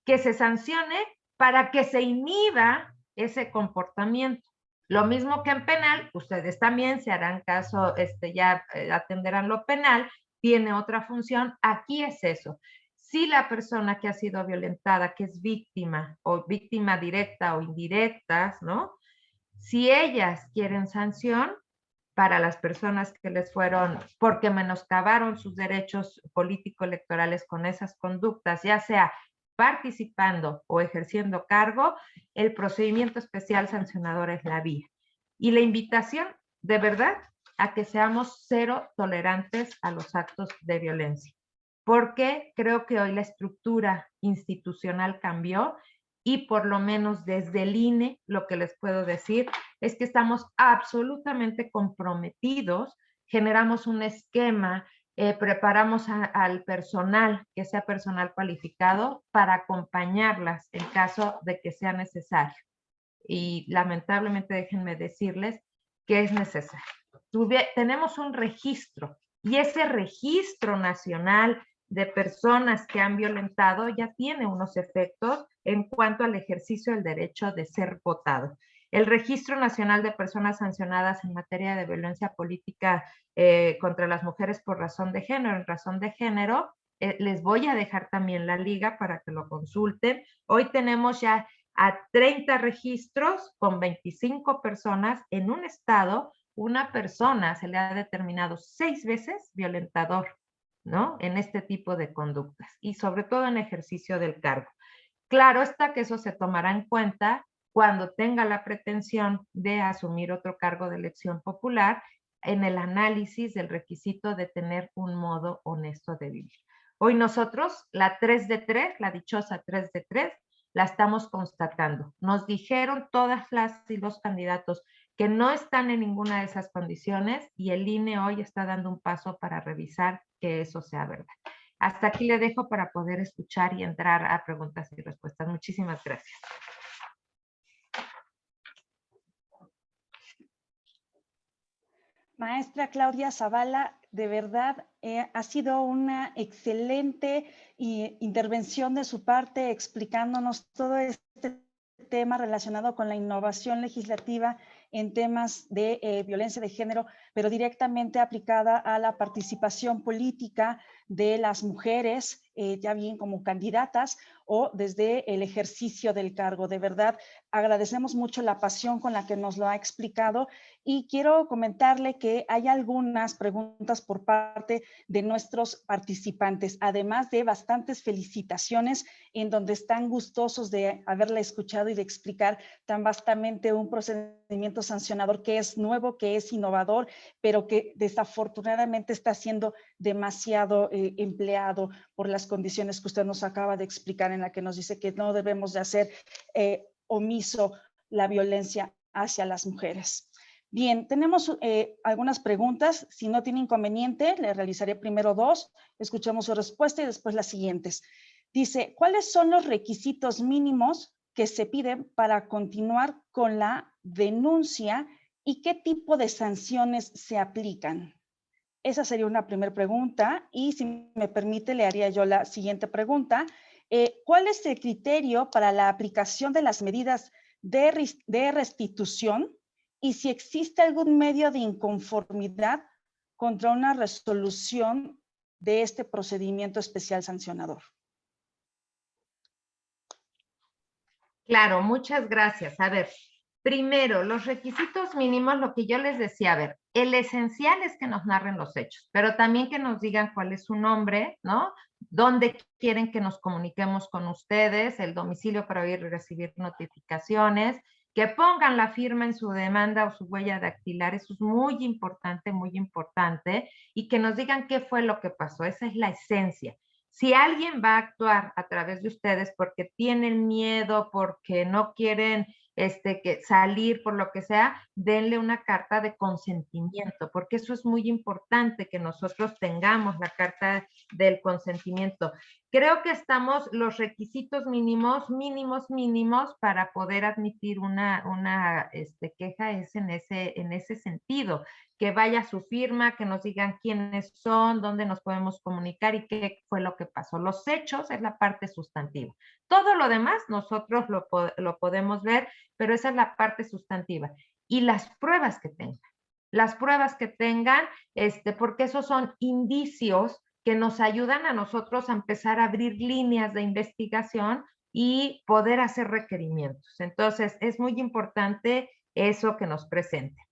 que se sancione para que se inhiba ese comportamiento. Lo mismo que en penal, ustedes también se harán caso, ya atenderán lo penal, tiene otra función, aquí es eso. Si la persona que ha sido violentada, que es víctima o víctima directa o indirectas, ¿no? Si ellas quieren sanción para las personas que les fueron, porque menoscabaron sus derechos político-electorales con esas conductas, ya sea participando o ejerciendo cargo, el procedimiento especial sancionador es la vía. Y la invitación, de verdad, a que seamos cero tolerantes a los actos de violencia. Porque creo que hoy la estructura institucional cambió y por lo menos desde el INE lo que les puedo decir es que estamos absolutamente comprometidos, generamos un esquema, preparamos al personal, que sea personal cualificado, para acompañarlas en caso de que sea necesario. Y lamentablemente déjenme decirles que es necesario. Tenemos un registro y ese registro nacional de personas que han violentado ya tiene unos efectos en cuanto al ejercicio del derecho de ser votado. El Registro Nacional de Personas Sancionadas en materia de violencia política contra las mujeres por razón de género, en razón de género, les voy a dejar también la liga para que lo consulten. Hoy tenemos ya a 30 registros con 25 personas en un estado. Una persona se le ha determinado 6 veces violentador, ¿no? En este tipo de conductas y sobre todo en ejercicio del cargo. Claro está que eso se tomará en cuenta cuando tenga la pretensión de asumir otro cargo de elección popular en el análisis del requisito de tener un modo honesto de vivir. Hoy nosotros, la 3 de 3, la dichosa 3 de 3, la estamos constatando. Nos dijeron todas las y los candidatos que no están en ninguna de esas condiciones y el INE hoy está dando un paso para revisar que eso sea verdad. Hasta aquí le dejo para poder escuchar y entrar a preguntas y respuestas. Muchísimas gracias. Maestra Claudia Zavala, de verdad ha sido una excelente intervención de su parte explicándonos todo este tema relacionado con la innovación legislativa en temas de violencia de género, pero directamente aplicada a la participación política de las mujeres, ya bien como candidatas o desde el ejercicio del cargo. De verdad, agradecemos mucho la pasión con la que nos lo ha explicado y quiero comentarle que hay algunas preguntas por parte de nuestros participantes, además de bastantes felicitaciones en donde están gustosos de haberla escuchado y de explicar tan vastamente un procedimiento sancionador que es nuevo, que es innovador, pero que desafortunadamente está siendo demasiado empleado por las condiciones que usted nos acaba de explicar, en la que nos dice que no debemos de hacer omiso la violencia hacia las mujeres. Bien, tenemos algunas preguntas. Si no tiene inconveniente, le realizaré primero 2, escuchemos su respuesta y después las siguientes. Dice, ¿cuáles son los requisitos mínimos que se piden para continuar con la denuncia y qué tipo de sanciones se aplican? Esa sería una primera pregunta y si me permite le haría yo la siguiente pregunta. ¿Cuál es el criterio para la aplicación de las medidas de restitución y si existe algún medio de inconformidad contra una resolución de este procedimiento especial sancionador? Claro, muchas gracias. A ver, primero, los requisitos mínimos, lo que yo les decía, a ver, el esencial es que nos narren los hechos, pero también que nos digan cuál es su nombre, ¿no? Dónde quieren que nos comuniquemos con ustedes, el domicilio para oír y recibir notificaciones, que pongan la firma en su demanda o su huella dactilar, eso es muy importante, y que nos digan qué fue lo que pasó, esa es la esencia. Si alguien va a actuar a través de ustedes porque tienen miedo, porque no quieren que salir por lo que sea, denle una carta de consentimiento, porque eso es muy importante que nosotros tengamos la carta del consentimiento. Creo que estamos, los requisitos mínimos para poder admitir una queja es en ese sentido, que vaya su firma, que nos digan quiénes son, dónde nos podemos comunicar y qué fue lo que pasó. Los hechos es la parte sustantiva. Todo lo demás nosotros lo podemos ver, pero esa es la parte sustantiva. Y las pruebas que tengan, porque esos son indicios que nos ayudan a nosotros a empezar a abrir líneas de investigación y poder hacer requerimientos. Entonces, es muy importante eso que nos presenten.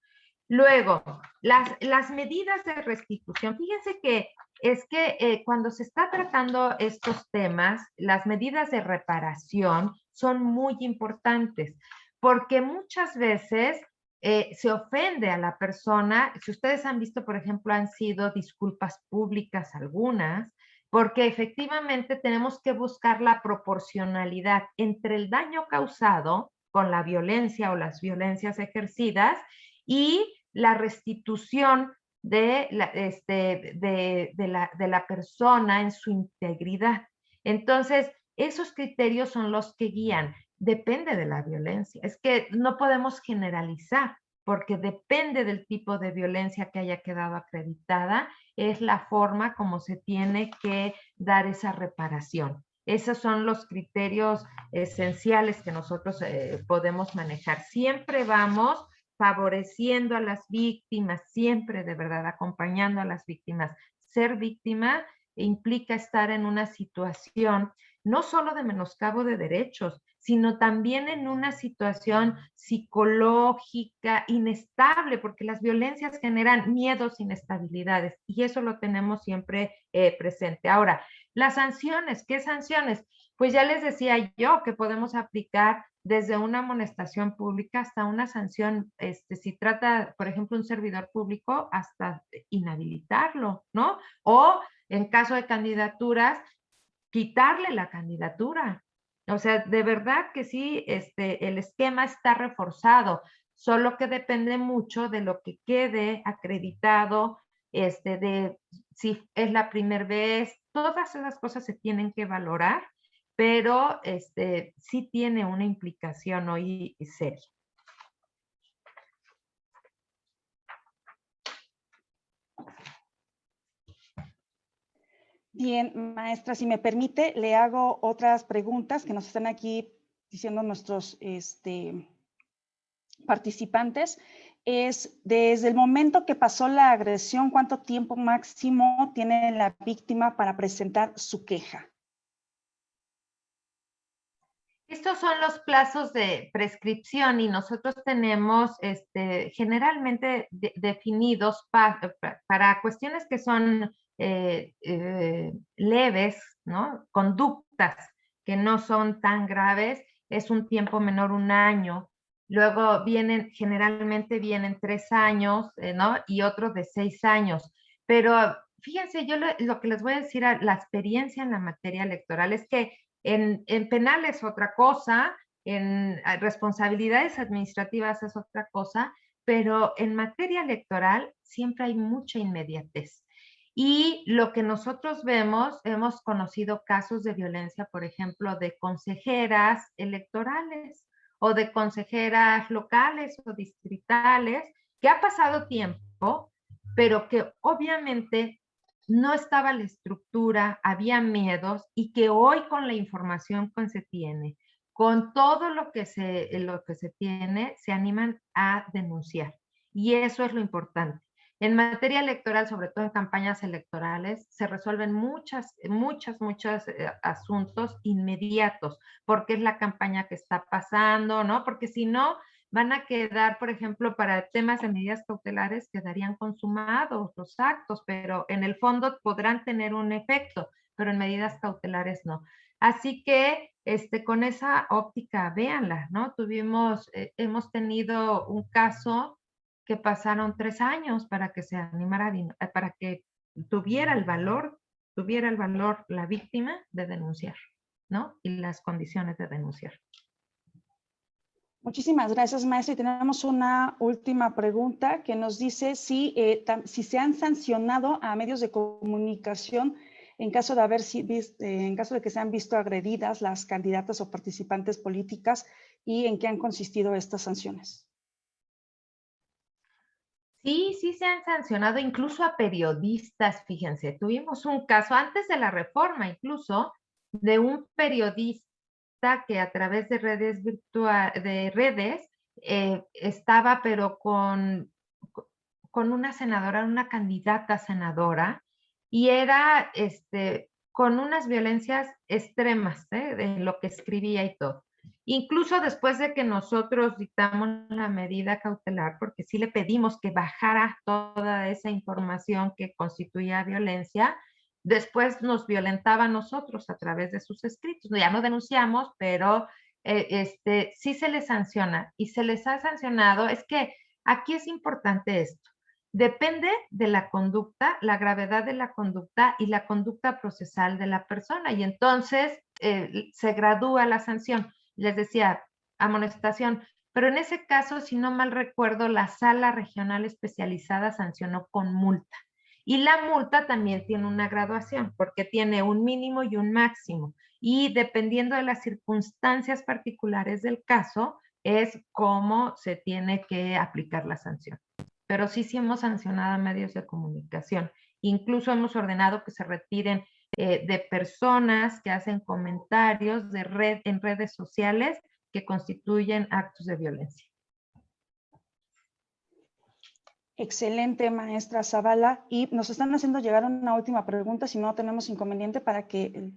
Luego, las medidas de restitución. Fíjense que cuando se está tratando estos temas, las medidas de reparación son muy importantes, porque muchas veces se ofende a la persona. Si ustedes han visto, por ejemplo, han sido disculpas públicas algunas, porque efectivamente tenemos que buscar la proporcionalidad entre el daño causado con la violencia o las violencias ejercidas y la restitución de la persona en su integridad. Entonces, esos criterios son los que guían. Depende de la violencia. Es que no podemos generalizar, porque depende del tipo de violencia que haya quedado acreditada, es la forma como se tiene que dar esa reparación. Esos son los criterios esenciales que nosotros podemos manejar. Siempre vamos favoreciendo a las víctimas, siempre de verdad acompañando a las víctimas. Ser víctima implica estar en una situación no solo de menoscabo de derechos, sino también en una situación psicológica inestable, porque las violencias generan miedos, inestabilidades, y eso lo tenemos siempre presente. Ahora, las sanciones, ¿qué sanciones? Pues ya les decía yo que podemos aplicar desde una amonestación pública hasta una sanción, si trata, por ejemplo, un servidor público, hasta inhabilitarlo, ¿no? O en caso de candidaturas, quitarle la candidatura. O sea, de verdad que sí, el esquema está reforzado, solo que depende mucho de lo que quede acreditado, de si es la primera vez, todas esas cosas se tienen que valorar, pero sí tiene una implicación hoy seria. Bien, maestra, si me permite, le hago otras preguntas que nos están aquí diciendo nuestros participantes. Es, desde el momento que pasó la agresión, ¿cuánto tiempo máximo tiene la víctima para presentar su queja? Estos son los plazos de prescripción y nosotros tenemos generalmente definidos para cuestiones que son leves, ¿no? Conductas que no son tan graves, es un tiempo menor, 1 año. Luego generalmente vienen 3 años, ¿no? Y otros de 6 años. Pero fíjense, yo lo que les voy a decir a la experiencia en la materia electoral es que en penal es otra cosa, en responsabilidades administrativas es otra cosa, pero en materia electoral siempre hay mucha inmediatez. Y lo que nosotros vemos, hemos conocido casos de violencia, por ejemplo, de consejeras electorales o de consejeras locales o distritales, que ha pasado tiempo, pero que obviamente no estaba la estructura, había miedos, y que hoy con la información que se tiene, con todo lo que se tiene, se animan a denunciar. Y eso es lo importante. En materia electoral, sobre todo en campañas electorales, se resuelven muchos asuntos inmediatos, porque es la campaña que está pasando, ¿no? Porque si no, van a quedar, por ejemplo, para temas de medidas cautelares, quedarían consumados los actos, pero en el fondo podrán tener un efecto, pero en medidas cautelares no. Así que con esa óptica, véanla, ¿no? Hemos tenido un caso que pasaron 3 años para que se animara, para que tuviera el valor la víctima de denunciar, ¿no? Y las condiciones de denunciar. Muchísimas gracias, maestra. Y tenemos una última pregunta que nos dice si se han sancionado a medios de comunicación en caso de que se han visto agredidas las candidatas o participantes políticas, y en qué han consistido estas sanciones. Sí, sí se han sancionado incluso a periodistas, fíjense. Tuvimos un caso antes de la reforma, incluso, de un periodista que a través de redes estaba, pero con una senadora, una candidata senadora, y era con unas violencias extremas, de lo que escribía y todo. Incluso después de que nosotros dictamos la medida cautelar, porque sí le pedimos que bajara toda esa información que constituía violencia, después nos violentaba a nosotros a través de sus escritos. Ya no denunciamos, pero sí se les sanciona, y se les ha sancionado. Es que aquí es importante esto. Depende de la conducta, la gravedad de la conducta y la conducta procesal de la persona, y entonces se gradúa la sanción. Les decía, amonestación, pero en ese caso, si no mal recuerdo, la sala regional especializada sancionó con multa. Y la multa también tiene una graduación, porque tiene un mínimo y un máximo. Y dependiendo de las circunstancias particulares del caso, es cómo se tiene que aplicar la sanción. Pero sí hemos sancionado a medios de comunicación. Incluso hemos ordenado que se retiren de personas que hacen comentarios en redes sociales que constituyen actos de violencia. Excelente, maestra Zavala. Y nos están haciendo llegar una última pregunta, si no tenemos inconveniente, para que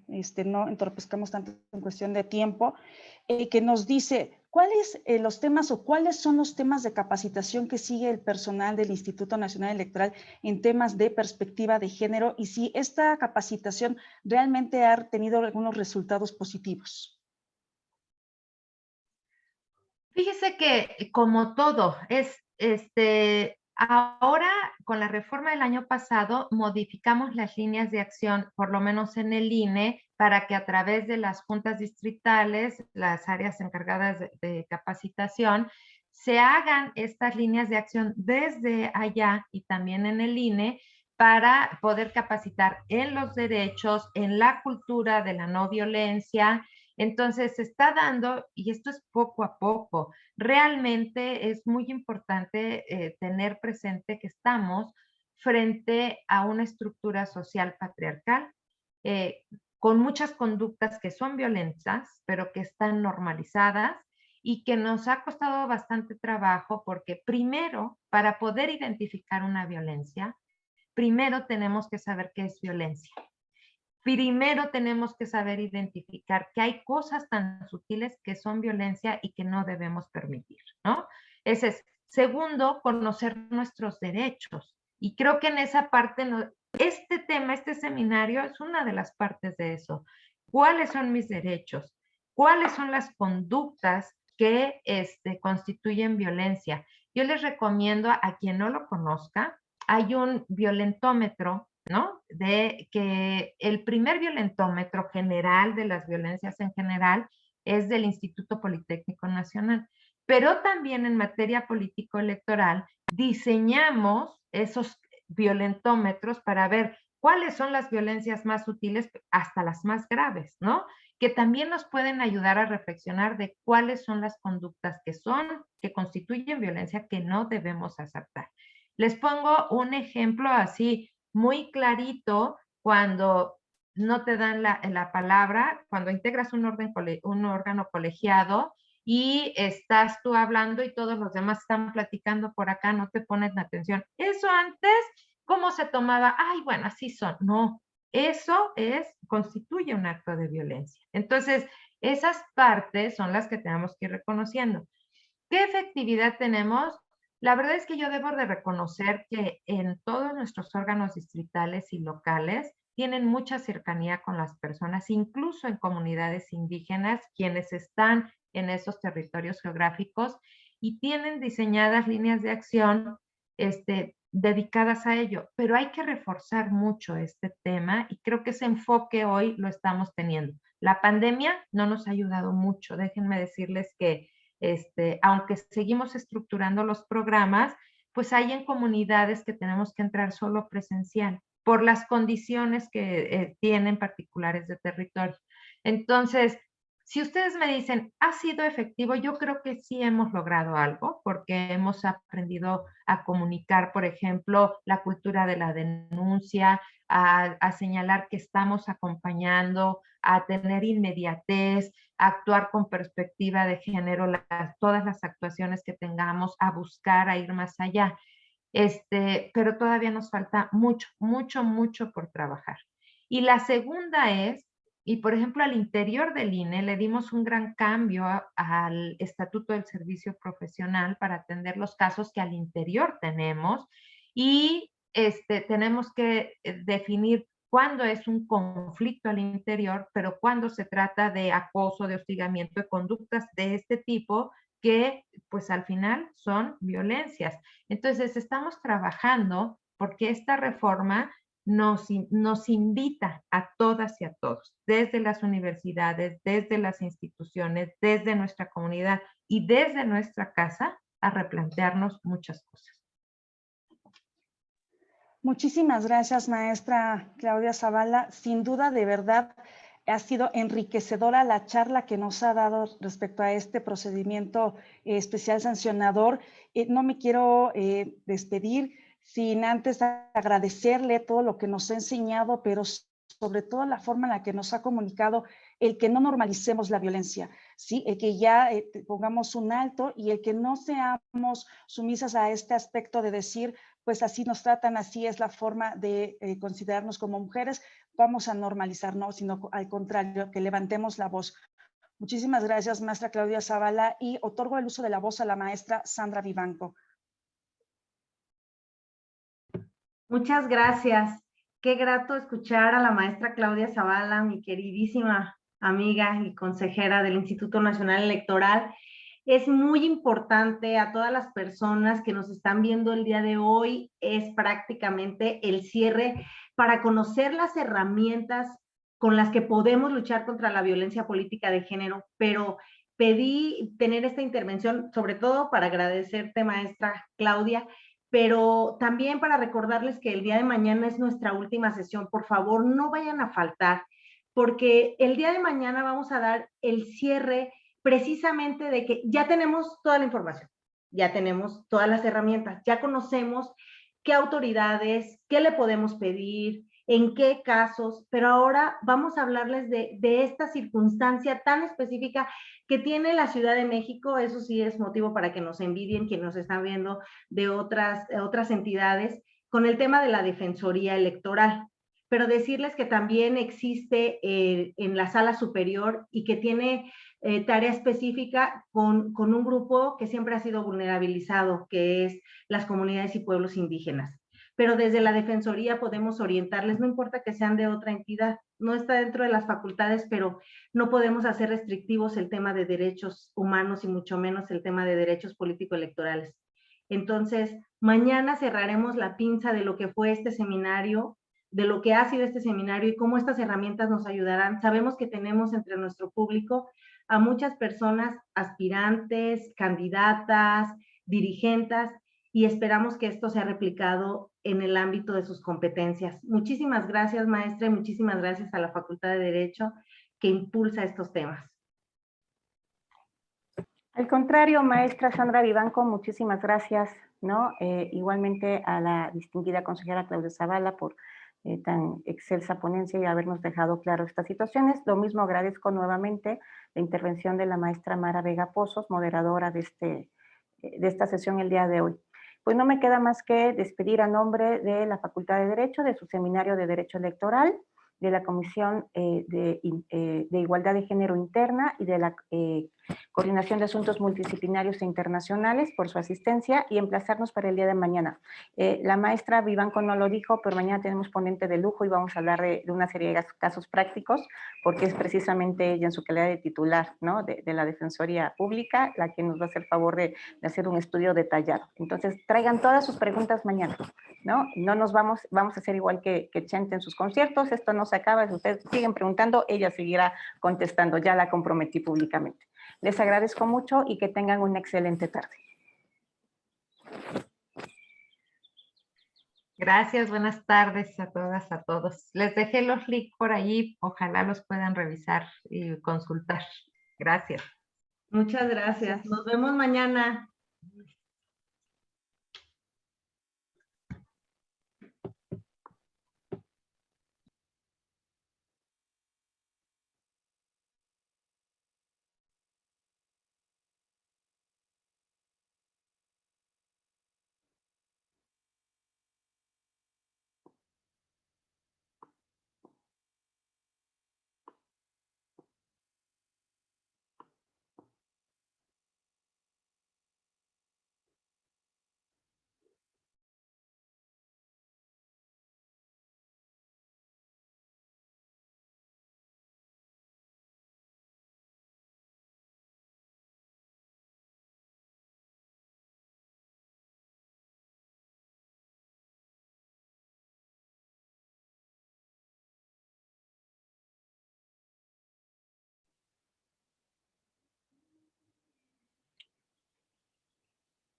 no entorpezcamos tanto en cuestión de tiempo, que nos dice, ¿cuáles los temas o cuáles son los temas de capacitación que sigue el personal del Instituto Nacional Electoral en temas de perspectiva de género y si esta capacitación realmente ha tenido algunos resultados positivos? Fíjese que como todo, ahora con la reforma del año pasado modificamos las líneas de acción, por lo menos en el INE, para que a través de las juntas distritales, las áreas encargadas de capacitación, se hagan estas líneas de acción desde allá y también en el INE para poder capacitar en los derechos, en la cultura de la no violencia. Entonces, se está dando, y esto es poco a poco, realmente es muy importante tener presente que estamos frente a una estructura social patriarcal, con muchas conductas que son violentas, pero que están normalizadas y que nos ha costado bastante trabajo porque primero, para poder identificar una violencia, primero tenemos que saber qué es violencia. Primero tenemos que saber identificar que hay cosas tan sutiles que son violencia y que no debemos permitir, ¿no? Ese es. Segundo, conocer nuestros derechos. Y creo que en esa parte, este tema, este seminario es una de las partes de eso. ¿Cuáles son mis derechos? ¿Cuáles son las conductas que constituyen violencia? Yo les recomiendo a quien no lo conozca, hay un violentómetro, ¿no? De que el primer violentómetro general de las violencias en general es del Instituto Politécnico Nacional. Pero también en materia político-electoral diseñamos esos violentómetros para ver cuáles son las violencias más sutiles hasta las más graves, ¿no? Que también nos pueden ayudar a reflexionar de cuáles son las conductas que constituyen violencia que no debemos aceptar. Les pongo un ejemplo así muy clarito cuando no te dan la palabra, cuando integras un órgano colegiado y estás tú hablando y todos los demás están platicando por acá, no te pones atención. Eso antes, ¿cómo se tomaba? Ay, bueno, así son. No, eso constituye un acto de violencia. Entonces, esas partes son las que tenemos que ir reconociendo. ¿Qué efectividad tenemos? La verdad es que yo debo de reconocer que en todos nuestros órganos distritales y locales tienen mucha cercanía con las personas, incluso en comunidades indígenas, quienes están en esos territorios geográficos y tienen diseñadas líneas de acción dedicadas a ello. Pero hay que reforzar mucho este tema y creo que ese enfoque hoy lo estamos teniendo. La pandemia no nos ha ayudado mucho. Déjenme decirles que aunque seguimos estructurando los programas, pues hay en comunidades que tenemos que entrar solo presencial por las condiciones que tienen particulares de territorio. Entonces, si ustedes me dicen, ¿ha sido efectivo? Yo creo que sí hemos logrado algo porque hemos aprendido a comunicar, por ejemplo, la cultura de la denuncia, a señalar que estamos acompañando, a tener inmediatez, a actuar con perspectiva de género, todas las actuaciones que tengamos, a buscar, a ir más allá. Pero todavía nos falta mucho, mucho, mucho por trabajar. Y la segunda es, y por ejemplo al interior del INE le dimos un gran cambio al Estatuto del Servicio Profesional para atender los casos que al interior tenemos y tenemos que definir cuándo es un conflicto al interior, pero cuándo se trata de acoso, de hostigamiento, de conductas de este tipo que pues al final son violencias. Entonces estamos trabajando porque esta reforma nos invita a todas y a todos, desde las universidades, desde las instituciones, desde nuestra comunidad y desde nuestra casa, a replantearnos muchas cosas. Muchísimas gracias, maestra Claudia Zavala. Sin duda, de verdad, ha sido enriquecedora la charla que nos ha dado respecto a este procedimiento especial sancionador. No me quiero despedir sin antes agradecerle todo lo que nos ha enseñado, pero sobre todo la forma en la que nos ha comunicado el que no normalicemos la violencia, ¿sí? El que ya pongamos un alto y el que no seamos sumisas a este aspecto de decir, pues así nos tratan, así es la forma de considerarnos como mujeres, vamos a normalizar, no, sino al contrario, que levantemos la voz. Muchísimas gracias, maestra Claudia Zavala, y otorgo el uso de la voz a la maestra Sandra Vivanco. Muchas gracias. Qué grato escuchar a la maestra Claudia Zavala, mi queridísima amiga y consejera del Instituto Nacional Electoral. Es muy importante a todas las personas que nos están viendo el día de hoy, es prácticamente el cierre para conocer las herramientas con las que podemos luchar contra la violencia política de género, pero pedí tener esta intervención sobre todo para agradecerte, maestra Claudia, pero también para recordarles que el día de mañana es nuestra última sesión. Por favor, no vayan a faltar, porque el día de mañana vamos a dar el cierre precisamente de que ya tenemos toda la información, ya tenemos todas las herramientas, ya conocemos qué autoridades, qué le podemos pedir, en qué casos, pero ahora vamos a hablarles de esta circunstancia tan específica que tiene la Ciudad de México. Eso sí es motivo para que nos envidien quienes nos están viendo de otras entidades, con el tema de la Defensoría Electoral. Pero decirles que también existe en la sala superior y que tiene tarea específica con un grupo que siempre ha sido vulnerabilizado, que es las comunidades y pueblos indígenas. Pero desde la Defensoría podemos orientarles, no importa que sean de otra entidad, no está dentro de las facultades, pero no podemos hacer restrictivos el tema de derechos humanos y mucho menos el tema de derechos político-electorales. Entonces, mañana cerraremos la pinza de lo que fue este seminario, de lo que ha sido este seminario y cómo estas herramientas nos ayudarán. Sabemos que tenemos entre nuestro público a muchas personas aspirantes, candidatas, dirigentes, y esperamos que esto sea replicado en el ámbito de sus competencias. Muchísimas gracias, maestra, y muchísimas gracias a la Facultad de Derecho que impulsa estos temas. Al contrario, maestra Sandra Vivanco, muchísimas gracias, ¿no? Igualmente a la distinguida consejera Claudia Zavala por tan excelsa ponencia y habernos dejado claro estas situaciones. Lo mismo agradezco nuevamente la intervención de la maestra Mara Vega Pozos, moderadora de esta sesión el día de hoy. Pues no me queda más que despedir a nombre de la Facultad de Derecho, de su seminario de Derecho Electoral, de la Comisión de Igualdad de Género Interna y de la Coordinación de Asuntos Multidisciplinarios e Internacionales por su asistencia y emplazarnos para el día de mañana. La maestra Vivanco no lo dijo, pero mañana tenemos ponente de lujo y vamos a hablar de una serie de casos prácticos, porque es precisamente ella en su calidad de titular, ¿no? de la Defensoría Pública la que nos va a hacer favor de hacer un estudio detallado. Entonces, traigan todas sus preguntas mañana, ¿no? No nos vamos a hacer igual que Chente en sus conciertos, esto no se acaba, si ustedes siguen preguntando, ella seguirá contestando, ya la comprometí públicamente. Les agradezco mucho y que tengan una excelente tarde. Gracias, buenas tardes a todas, a todos. Les dejé los links por allí, ojalá los puedan revisar y consultar. Gracias. Muchas gracias. Nos vemos mañana.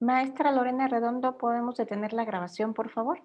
Maestra Lorena Redondo, ¿podemos detener la grabación, por favor?